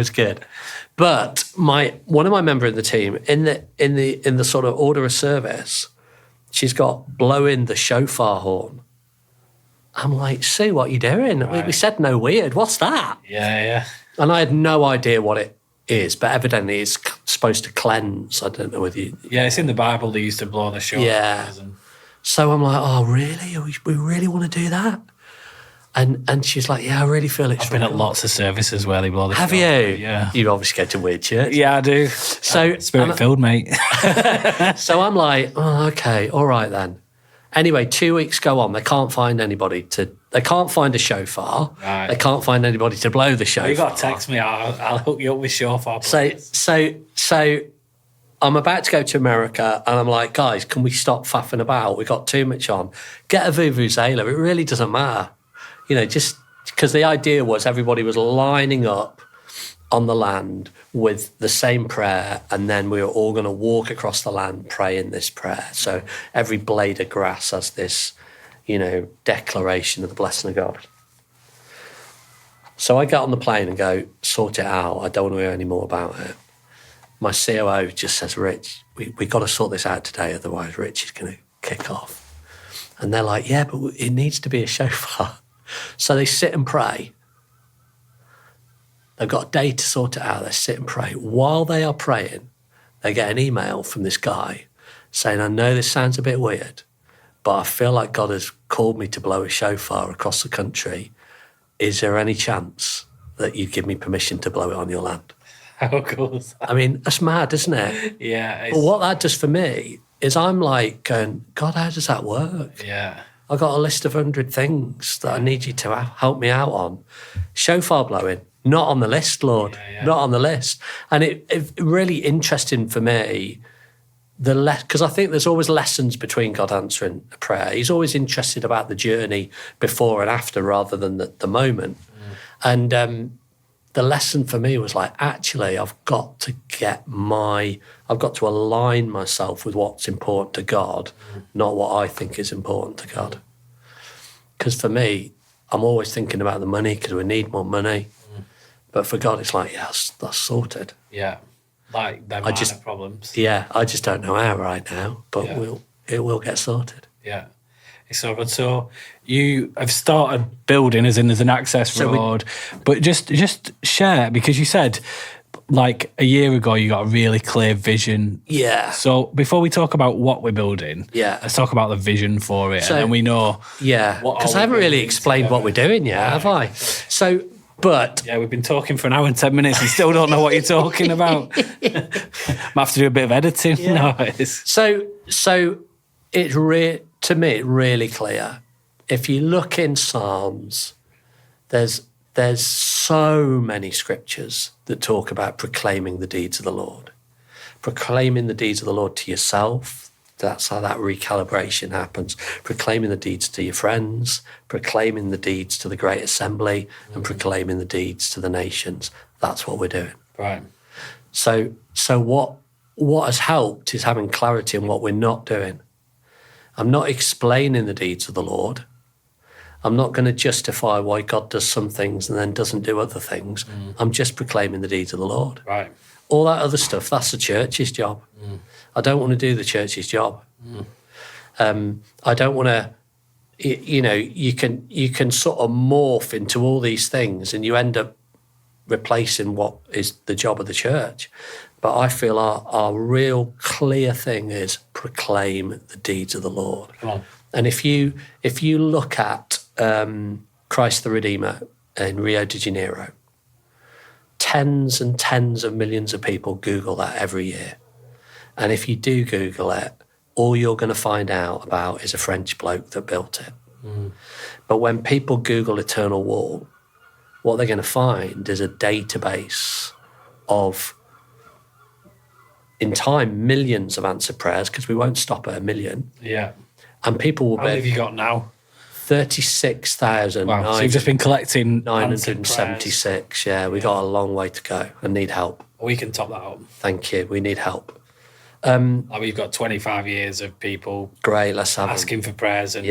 [SPEAKER 1] good. But one of my members of the team in the sort of order of service, she's got blowing the shofar horn. I'm like, Sue, what are you doing? Right. We said no weird. What's that?
[SPEAKER 2] Yeah.
[SPEAKER 1] And I had no idea what it is, but evidently it's supposed to cleanse. I don't know whether you...
[SPEAKER 2] Yeah, it's in the Bible. They used to blow the shofar.
[SPEAKER 1] Yeah. So I'm like, oh, really? We really want to do that? And she's like, yeah, I really feel it's...
[SPEAKER 2] I've been at lots of services where they blow the shofar.
[SPEAKER 1] Have you?
[SPEAKER 2] Yeah.
[SPEAKER 1] You obviously go to weird church.
[SPEAKER 2] Yeah, I do.
[SPEAKER 1] So
[SPEAKER 2] Spirit-filled, mate.
[SPEAKER 1] So I'm like, oh, okay, all right then. Anyway, 2 weeks go on. They can't find anybody They can't find a shofar.
[SPEAKER 2] Right.
[SPEAKER 1] They can't find anybody to blow the shofar.
[SPEAKER 2] You got to text me. I'll hook you up with shofar.
[SPEAKER 1] So I'm about to go to America, and I'm like, guys, can we stop faffing about? We've got too much on. Get a vuvuzela. It really doesn't matter. Just because the idea was everybody was lining up on the land with the same prayer, and then we were all going to walk across the land praying this prayer. So every blade of grass has this, declaration of the blessing of God. So I get on the plane and go, sort it out. I don't want to hear any more about it. My COO just says, Rich, we got to sort this out today, otherwise Rich is going to kick off. And they're like, yeah, but it needs to be a shofar. So they sit and pray. They've got a day to sort it out. They sit and pray. While they are praying, they get an email from this guy saying, I know this sounds a bit weird, but I feel like God has called me to blow a shofar across the country. Is there any chance that you'd give me permission to blow it on your land?
[SPEAKER 2] How cool is that?
[SPEAKER 1] I mean, that's mad, isn't it?
[SPEAKER 2] Yeah.
[SPEAKER 1] But what that does for me is I'm like going, God, how does that work?
[SPEAKER 2] Yeah.
[SPEAKER 1] I've got a list of 100 things that I need you to help me out on. Shofar blowing. Not on the list, Lord.
[SPEAKER 2] Yeah.
[SPEAKER 1] Not on the list. And it really interesting for me, because I think there's always lessons between God answering a prayer. He's always interested about the journey before and after rather than the moment. And the lesson for me was like, actually, I've got to align myself with what's important to God, not what I think is important to God. Because for me, I'm always thinking about the money because we need more money. But for God, it's like, yes, that's sorted.
[SPEAKER 2] Yeah, like they're minor problems.
[SPEAKER 1] Yeah, I just don't know how right now, but it will get sorted.
[SPEAKER 2] Yeah, it's so good. So you have started building, as in there's an access road, but just share, because you said like a year ago you got a really clear vision.
[SPEAKER 1] Yeah.
[SPEAKER 2] So before we talk about what we're building, let's talk about the vision for it, and then we know.
[SPEAKER 1] Yeah, because I haven't really explained what we're doing yet, have I? So. But
[SPEAKER 2] we've been talking for an hour and 10 minutes and still don't know what you're talking about. Might have to do a bit of editing.
[SPEAKER 1] Yeah. No, so it's to me it's really clear. If you look in Psalms, there's so many scriptures that talk about proclaiming the deeds of the Lord, proclaiming the deeds of the Lord to yourself. That's how that recalibration happens. Proclaiming the deeds to your friends, proclaiming the deeds to the great assembly, and proclaiming the deeds to the nations. That's what we're doing.
[SPEAKER 2] Right.
[SPEAKER 1] So what has helped is having clarity on what we're not doing. I'm not explaining the deeds of the Lord. I'm not going to justify why God does some things and then doesn't do other things. I'm just proclaiming the deeds of the Lord.
[SPEAKER 2] Right.
[SPEAKER 1] All that other stuff, that's the church's job. I don't want to do the church's job. I don't want to, you can sort of morph into all these things and you end up replacing what is the job of the church. But I feel our real clear thing is proclaim the deeds of the Lord.
[SPEAKER 2] Come on.
[SPEAKER 1] And if you look at Christ the Redeemer in Rio de Janeiro, tens and tens of millions of people Google that every year. And if you do Google it, all you're going to find out about is a French bloke that built it. But when people Google Eternal Wall, what they're going to find is a database of in time, millions of answered prayers, because we won't stop at 1 million.
[SPEAKER 2] Yeah.
[SPEAKER 1] And people will
[SPEAKER 2] How many have you got now?
[SPEAKER 1] 36,000.
[SPEAKER 2] Wow. So you've just been collecting
[SPEAKER 1] 976. Yeah, we got a long way to go and need help.
[SPEAKER 2] We can top that up.
[SPEAKER 1] Thank you. We need help.
[SPEAKER 2] Like we've got 25 years of people
[SPEAKER 1] Great, let's have
[SPEAKER 2] asking for prayers, and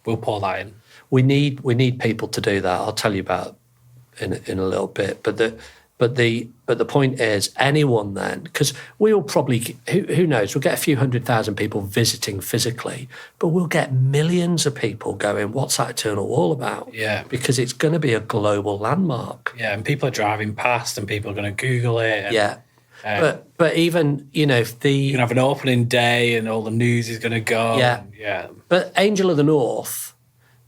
[SPEAKER 2] we'll pour that in.
[SPEAKER 1] We need people to do that. I'll tell you about in a little bit. But the point is, anyone then, because we'll probably, who knows, we'll get a few 100,000 people visiting physically, but we'll get millions of people going, what's that eternal wall about?
[SPEAKER 2] Yeah.
[SPEAKER 1] Because it's going to be a global landmark.
[SPEAKER 2] Yeah, and people are driving past and people are going to Google it. And,
[SPEAKER 1] yeah. But even, if
[SPEAKER 2] you can have an opening day and all the news is going to go.
[SPEAKER 1] Yeah.
[SPEAKER 2] Yeah.
[SPEAKER 1] But Angel of the North,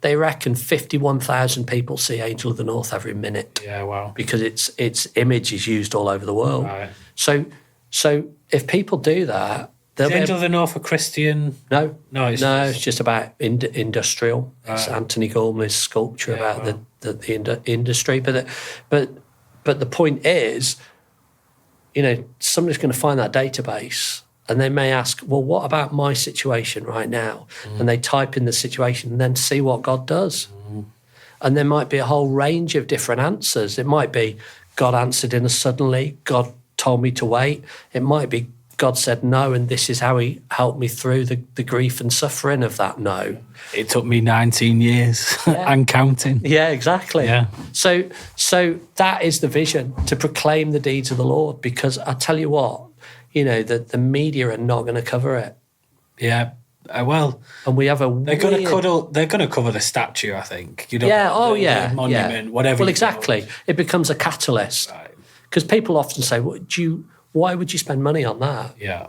[SPEAKER 1] they reckon 51,000 people see Angel of the North every minute.
[SPEAKER 2] Yeah, wow.
[SPEAKER 1] Because its image is used all over the world.
[SPEAKER 2] Right.
[SPEAKER 1] So if people do that,
[SPEAKER 2] is Angel of the North a Christian?
[SPEAKER 1] No,
[SPEAKER 2] it's
[SPEAKER 1] just about industrial. Right. It's Anthony Gormley's sculpture about the industry. But the point is, somebody's going to find that database. And they may ask, well, what about my situation right now? And they type in the situation and then see what God does. And there might be a whole range of different answers. It might be God answered in a suddenly, God told me to wait. It might be God said no, and this is how he helped me through the grief and suffering of that no.
[SPEAKER 2] It took me 19 years and counting.
[SPEAKER 1] Yeah, exactly.
[SPEAKER 2] Yeah.
[SPEAKER 1] So that is the vision, to proclaim the deeds of the Lord, because I tell you what, the media are not going to cover it.
[SPEAKER 2] Yeah. Well,
[SPEAKER 1] and we have
[SPEAKER 2] they're going to cover the statue, I think.
[SPEAKER 1] The
[SPEAKER 2] monument, whatever.
[SPEAKER 1] Well, exactly. It becomes a catalyst. Because people often say, why would you spend money on that?
[SPEAKER 2] Yeah.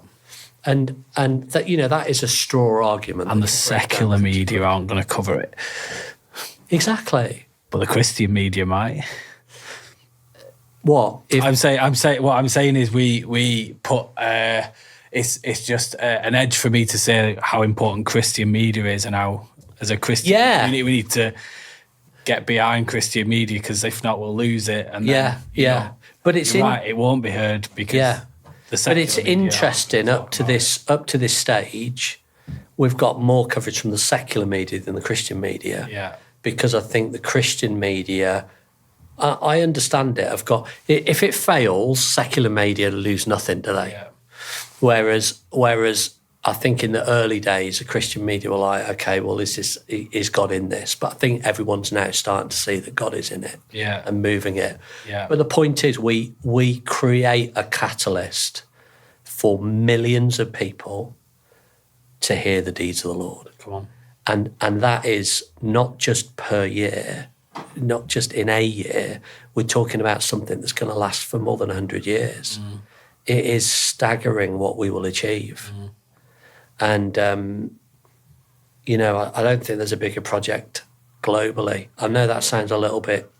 [SPEAKER 1] And that is a straw argument.
[SPEAKER 2] And the secular media aren't going to cover it.
[SPEAKER 1] Exactly.
[SPEAKER 2] But the Christian media might.
[SPEAKER 1] What?
[SPEAKER 2] What I'm saying is we put it's just an edge for me to say how important Christian media is, and how as a Christian community we need to get behind Christian media, because if not we'll lose it. And
[SPEAKER 1] but it's
[SPEAKER 2] right, it won't be heard because
[SPEAKER 1] but it's interesting up to this stage. We've got more coverage from the secular media than the Christian media.
[SPEAKER 2] Yeah,
[SPEAKER 1] because I think the Christian media, I understand it. If it fails, secular media lose nothing, do they?
[SPEAKER 2] Yeah.
[SPEAKER 1] Whereas I think in the early days, the Christian media were like, okay, well, is God in this? But I think everyone's now starting to see that God is in it and moving it.
[SPEAKER 2] Yeah.
[SPEAKER 1] But the point is, we create a catalyst for millions of people to hear the deeds of the Lord.
[SPEAKER 2] Come on.
[SPEAKER 1] And that is not just per year, not just in a year. We're talking about something that's going to last for more than 100 years. It is staggering what we will achieve. And, I don't think there's a bigger project globally. I know that sounds a little bit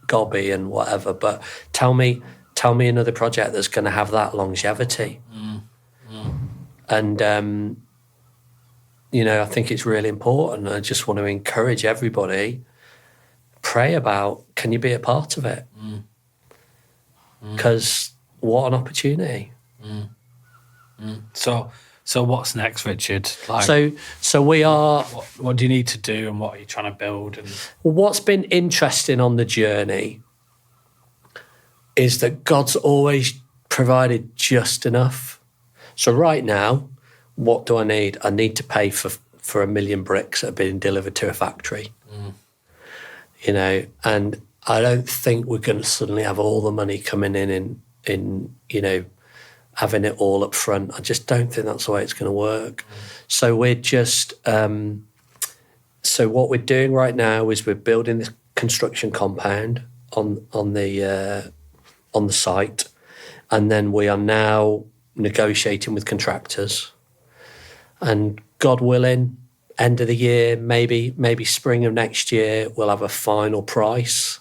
[SPEAKER 1] gobby and whatever, but tell me another project that's going to have that longevity. And, I think it's really important. I just want to encourage everybody, pray about, can you be a part of it? Because what an opportunity.
[SPEAKER 2] So what's next, Richard?
[SPEAKER 1] So we are...
[SPEAKER 2] What do you need to do, and what are you trying to build? And
[SPEAKER 1] what's been interesting on the journey is that God's always provided just enough. So right now, what do I need? I need to pay for 1 million bricks that have been delivered to a factory. And I don't think we're going to suddenly have all the money coming in having it all up front. I just don't think that's the way it's going to work. So we're just... so what we're doing right now is we're building this construction compound on the site, and then we are now negotiating with contractors. And God willing, end of the year, maybe spring of next year, we'll have a final price,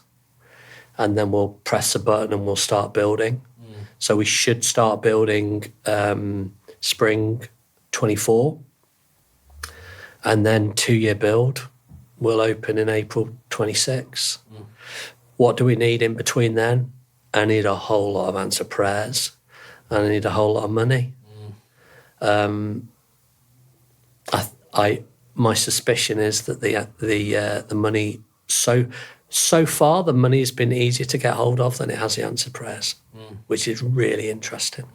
[SPEAKER 1] and then we'll press a button and we'll start building. So we should start building spring 24, and then 2-year build will open in April 26. What do we need in between then? I need a whole lot of answered prayers. and I need a whole lot of money. My suspicion is that the money so far the money has been easier to get hold of than it has the answered prayers, which is really interesting.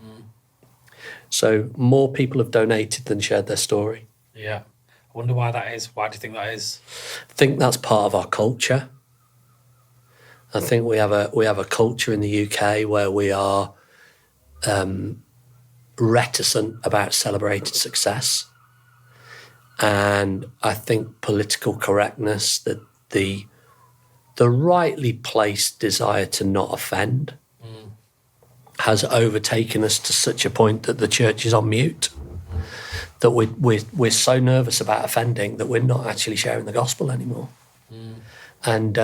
[SPEAKER 1] So more people have donated than shared their story.
[SPEAKER 2] Yeah. I wonder why that is. Why do you think that is?
[SPEAKER 1] I think that's part of our culture. I think we have a culture in the UK where we are reticent about celebrating success, and I think political correctness, that the rightly placed desire to not offend, has overtaken us to such a point that the church is on mute. That we're so nervous about offending that we're not actually sharing the gospel anymore. And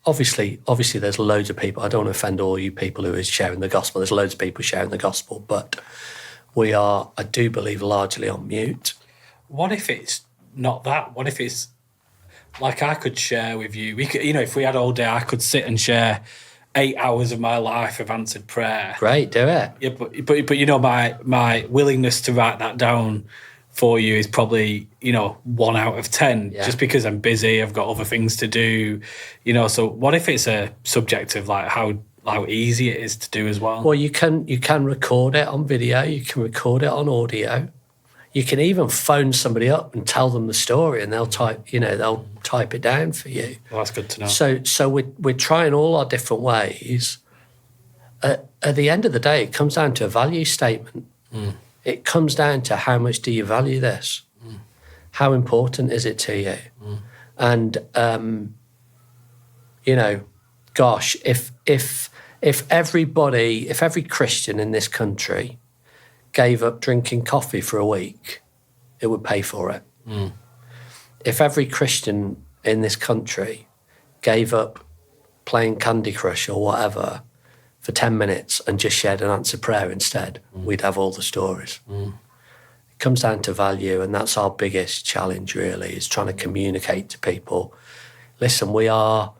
[SPEAKER 1] obviously there's loads of people. I don't want to offend all you people who are sharing the gospel. There's loads of people sharing the gospel, but we are, I do believe, largely on mute.
[SPEAKER 2] What if it's not that? What if it's like I could share with you? We could, if we had all day, I could sit and share 8 hours of my life of answered prayer.
[SPEAKER 1] Great, do it.
[SPEAKER 2] Yeah, but my willingness to write that down for you is probably 1 out of 10, just because I'm busy, I've got other things to do, So what if it's a subject of like how easy it is to do as well?
[SPEAKER 1] Well, you can record it on video, you can record it on audio, you can even phone somebody up and tell them the story, and they'll type it down for you.
[SPEAKER 2] Well, that's good to know.
[SPEAKER 1] So we're trying all our different ways. At the end of the day, it comes down to a value statement. It comes down to how much do you value this? How important is it to you? And gosh, if every Christian in this country gave up drinking coffee for a week, it would pay for it. If every Christian in this country gave up playing Candy Crush or whatever for 10 minutes and just shared an answered prayer instead, we'd have all the stories. It comes down to value, and that's our biggest challenge, really, is trying to communicate to people, listen, we are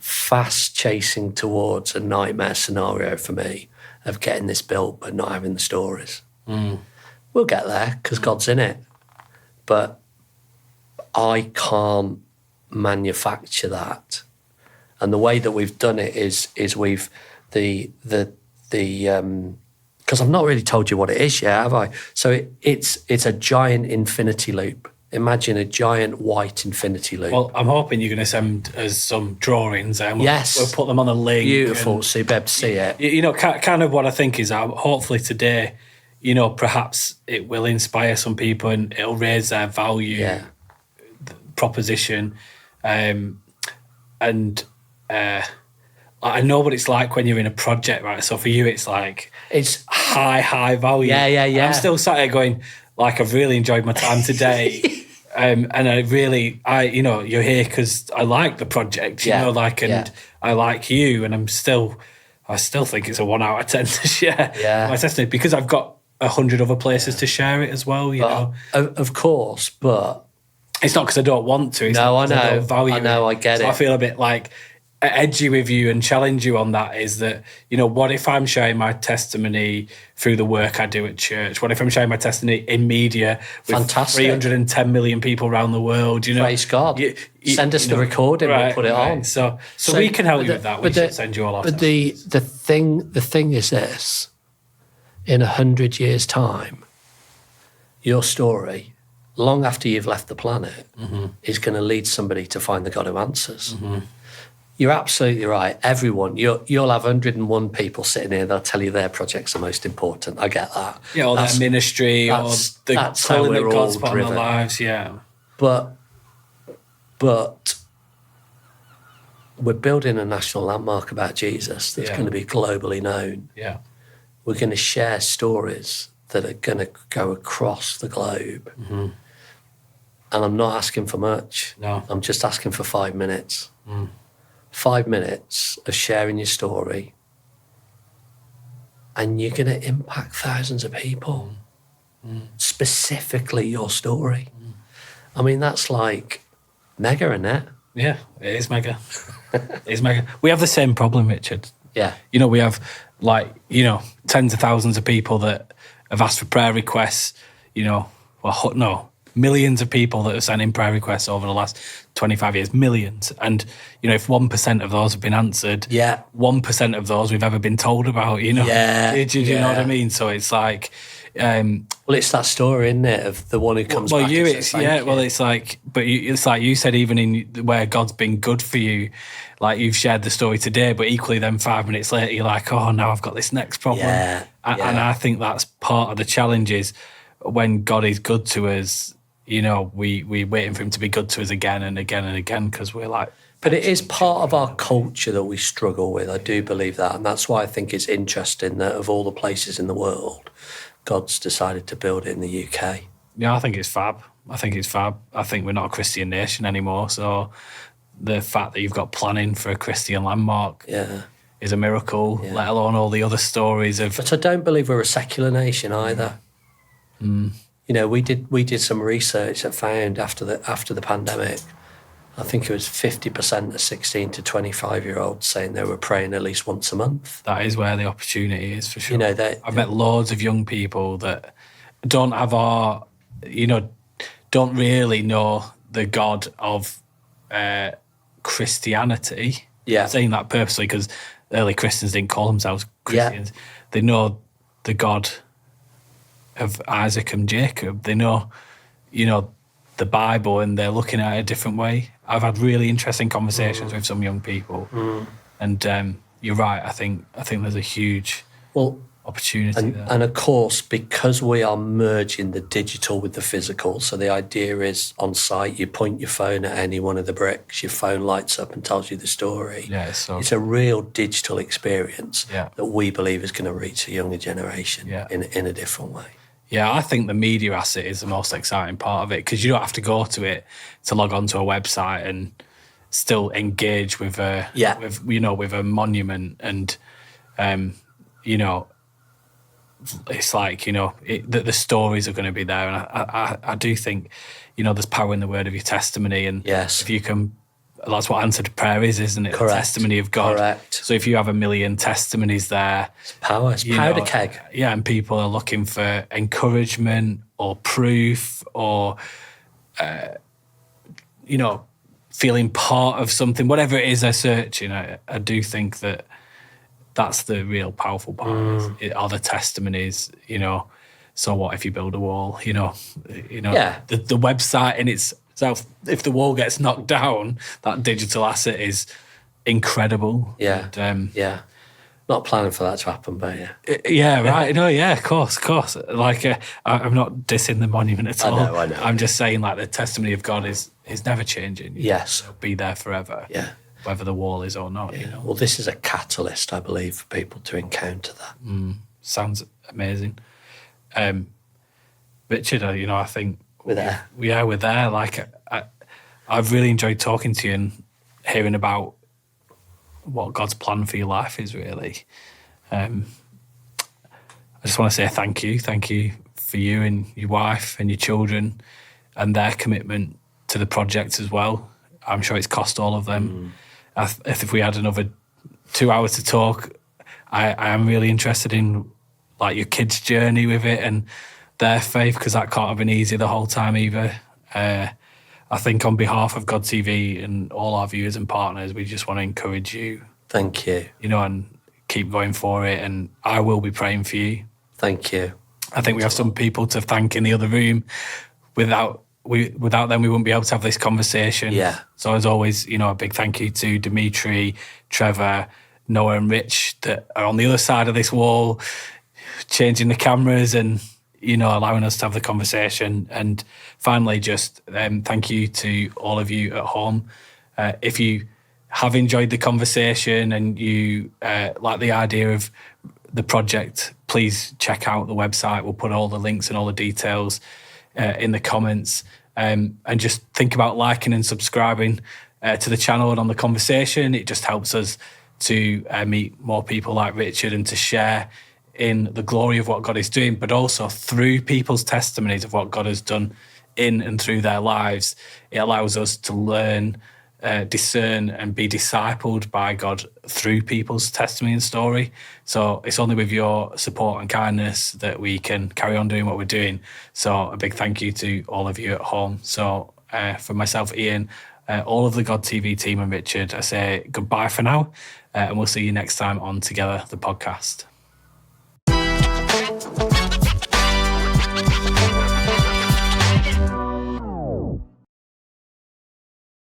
[SPEAKER 1] fast chasing towards a nightmare scenario for me of getting this built but not having the stories. We'll get there because God's in it, but I can't manufacture that. And the way that we've done it is we've because I've not really told you what it is yet, have I? So it's a giant infinity loop. Imagine a giant white infinity loop.
[SPEAKER 2] Well, I'm hoping you're going to send us some drawings, and
[SPEAKER 1] yes,
[SPEAKER 2] we'll put them on a link.
[SPEAKER 1] Beautiful, so you'll be able to see it.
[SPEAKER 2] Kind of what I think is that hopefully today, perhaps it will inspire some people and it'll raise their value proposition. I know what it's like when you're in a project, right? So for you, it's high value.
[SPEAKER 1] Yeah.
[SPEAKER 2] I'm still sat here going, like, I've really enjoyed my time today. And you're here because I like the project, I like you, and I still think it's a 1 out of 10 to share my testimony, because I've got 100 other places to share it as well, know.
[SPEAKER 1] Of course, but
[SPEAKER 2] it's not because I don't want to.
[SPEAKER 1] No, I know.
[SPEAKER 2] I don't value
[SPEAKER 1] I know,
[SPEAKER 2] it.
[SPEAKER 1] I get
[SPEAKER 2] so
[SPEAKER 1] it.
[SPEAKER 2] I feel a bit like edgy with you and challenge you on that, is that, what if I'm sharing my testimony through the work I do at church? What if I'm sharing my testimony in media with
[SPEAKER 1] Fantastic.
[SPEAKER 2] 310 million people around the world?
[SPEAKER 1] Praise God. Send us the recording, we'll put it on.
[SPEAKER 2] So we can help you with that. We should send you all our
[SPEAKER 1] testimonies. The thing is this, in 100 years' time, your story, long after you've left the planet, is going to lead somebody to find the God who answers. You're absolutely right. Everyone, you'll have 101 people sitting here, they'll tell you their project's the most important. I get that.
[SPEAKER 2] Yeah, or their ministry, or the calling that God's put on their lives,
[SPEAKER 1] But we're building a national landmark about Jesus that's going to be globally known.
[SPEAKER 2] Yeah.
[SPEAKER 1] We're going to share stories that are going to go across the globe. And I'm not asking for much.
[SPEAKER 2] No.
[SPEAKER 1] I'm just asking for 5 minutes. 5 minutes of sharing your story, and you're going to impact thousands of people. Specifically your story. I mean, that's like mega, isn't it?
[SPEAKER 2] Yeah, it is mega. It is mega. We have the same problem, Richard.
[SPEAKER 1] Yeah.
[SPEAKER 2] You know, we have like, you know, tens of thousands of people that have asked for prayer requests, you know, well, no, millions of people that have sent in prayer requests over the last 25 years, millions. And, you know, if 1% of those have been answered, 1% of those we've ever been told about, you know. Do you know what I mean? So it's like...
[SPEAKER 1] well, it's that story, isn't it, of the one who comes back and says, thank you.
[SPEAKER 2] Well, it's like... But it's like you said, even in where God's been good for you, like you've shared the story today, but equally then 5 minutes later, you're like, oh, now I've got this next problem. And I think that's part of the challenge is when God is good to us, you know, we're waiting for him to be good to us again and again and again because we're like...
[SPEAKER 1] But it is part of our culture that we struggle with. I do believe that. And that's why I think it's interesting that of all the places in the world, God's decided to build it in the UK.
[SPEAKER 2] Yeah, I think it's fab. I think we're not a Christian nation anymore. So the fact that you've got planning for a Christian landmark is a miracle, let alone all the other stories of...
[SPEAKER 1] But I don't believe we're a secular nation either.
[SPEAKER 2] Mm.
[SPEAKER 1] You know, we did some research that found after the pandemic, I think it was 50% of 16 to 25-year-olds saying they were praying at least once a month.
[SPEAKER 2] That is where the opportunity is, for sure.
[SPEAKER 1] You know,
[SPEAKER 2] I've met loads of young people that don't have don't really know the God of Christianity.
[SPEAKER 1] Yeah.
[SPEAKER 2] I'm saying that purposely because early Christians didn't call themselves Christians. Yeah. They know the God of Isaac and Jacob. They know, you know, the Bible, and they're looking at it a different way. I've had really interesting conversations with some young people, and you're right. I think there's a huge opportunity there.
[SPEAKER 1] And of course, because we are merging the digital with the physical, so the idea is on site, you point your phone at any one of the bricks, your phone lights up and tells you the story.
[SPEAKER 2] Yeah,
[SPEAKER 1] it's a real digital experience that we believe is going to reach a younger generation in a different way.
[SPEAKER 2] Yeah, I think the media asset is the most exciting part of it because you don't have to go to it to log onto a website and still engage with with a monument, and you know, it's like, you know, the stories are going to be there, and I do think, you know, there's power in the word of your testimony, and if you can. That's what answered prayer is, isn't it?
[SPEAKER 1] Correct.
[SPEAKER 2] The testimony of God.
[SPEAKER 1] Correct.
[SPEAKER 2] So if you have 1 million testimonies there...
[SPEAKER 1] It's power. It's powder keg.
[SPEAKER 2] Yeah, and people are looking for encouragement or proof or, you know, feeling part of something. Whatever it is they're searching, I do think that's the real powerful part. Are the testimonies, you know. So what if you build a wall? You know, the website in itself, if the wall gets knocked down, that digital asset is incredible.
[SPEAKER 1] Yeah,
[SPEAKER 2] and,
[SPEAKER 1] not planning for that to happen, but
[SPEAKER 2] right. No, of course. Like, I'm not dissing the monument at all.
[SPEAKER 1] I know.
[SPEAKER 2] I'm just saying, like, the testimony of God is never changing.
[SPEAKER 1] Yes,
[SPEAKER 2] it'll be there forever.
[SPEAKER 1] Yeah,
[SPEAKER 2] whether the wall is or not.
[SPEAKER 1] Yeah.
[SPEAKER 2] You know.
[SPEAKER 1] Well, this is a catalyst, I believe, for people to encounter that.
[SPEAKER 2] Sounds amazing. Richard, you know, I think
[SPEAKER 1] we're there.
[SPEAKER 2] We're there. Like, I've really enjoyed talking to you and hearing about what God's plan for your life is, really. I just want to say thank you. Thank you for you and your wife and your children and their commitment to the project as well. I'm sure it's cost all of them. If we had another 2 hours to talk, I am really interested in, like, your kids' journey with it and their faith, because that can't have been easy the whole time either. I think on behalf of God TV and all our viewers and partners, we just want to encourage you.
[SPEAKER 1] Thank you.
[SPEAKER 2] You know, and keep going for it. And I will be praying for you.
[SPEAKER 1] Thank you.
[SPEAKER 2] I think we have some people to thank in the other room. Without them, we wouldn't be able to have this conversation.
[SPEAKER 1] Yeah.
[SPEAKER 2] So as always, you know, a big thank you to Dimitri, Trevor, Noah and Rich that are on the other side of this wall, changing the cameras and, you know, allowing us to have the conversation. And finally, just thank you to all of you at home. If you have enjoyed the conversation and you like the idea of the project, please check out the website. We'll put all the links and all the details in the comments. And just think about liking and subscribing to the channel and on the conversation. It just helps us to meet more people like Richard and to share in the glory of what God is doing, but also through people's testimonies of what God has done in and through their lives. It allows us to learn discern and be discipled by God through people's testimony and story. So it's only with your support and kindness that we can carry on doing what we're doing. So a big thank you to all of you at home. So for myself, Ian, all of the God TV team and Richard, I say goodbye for now, and we'll see you next time on Together, the podcast.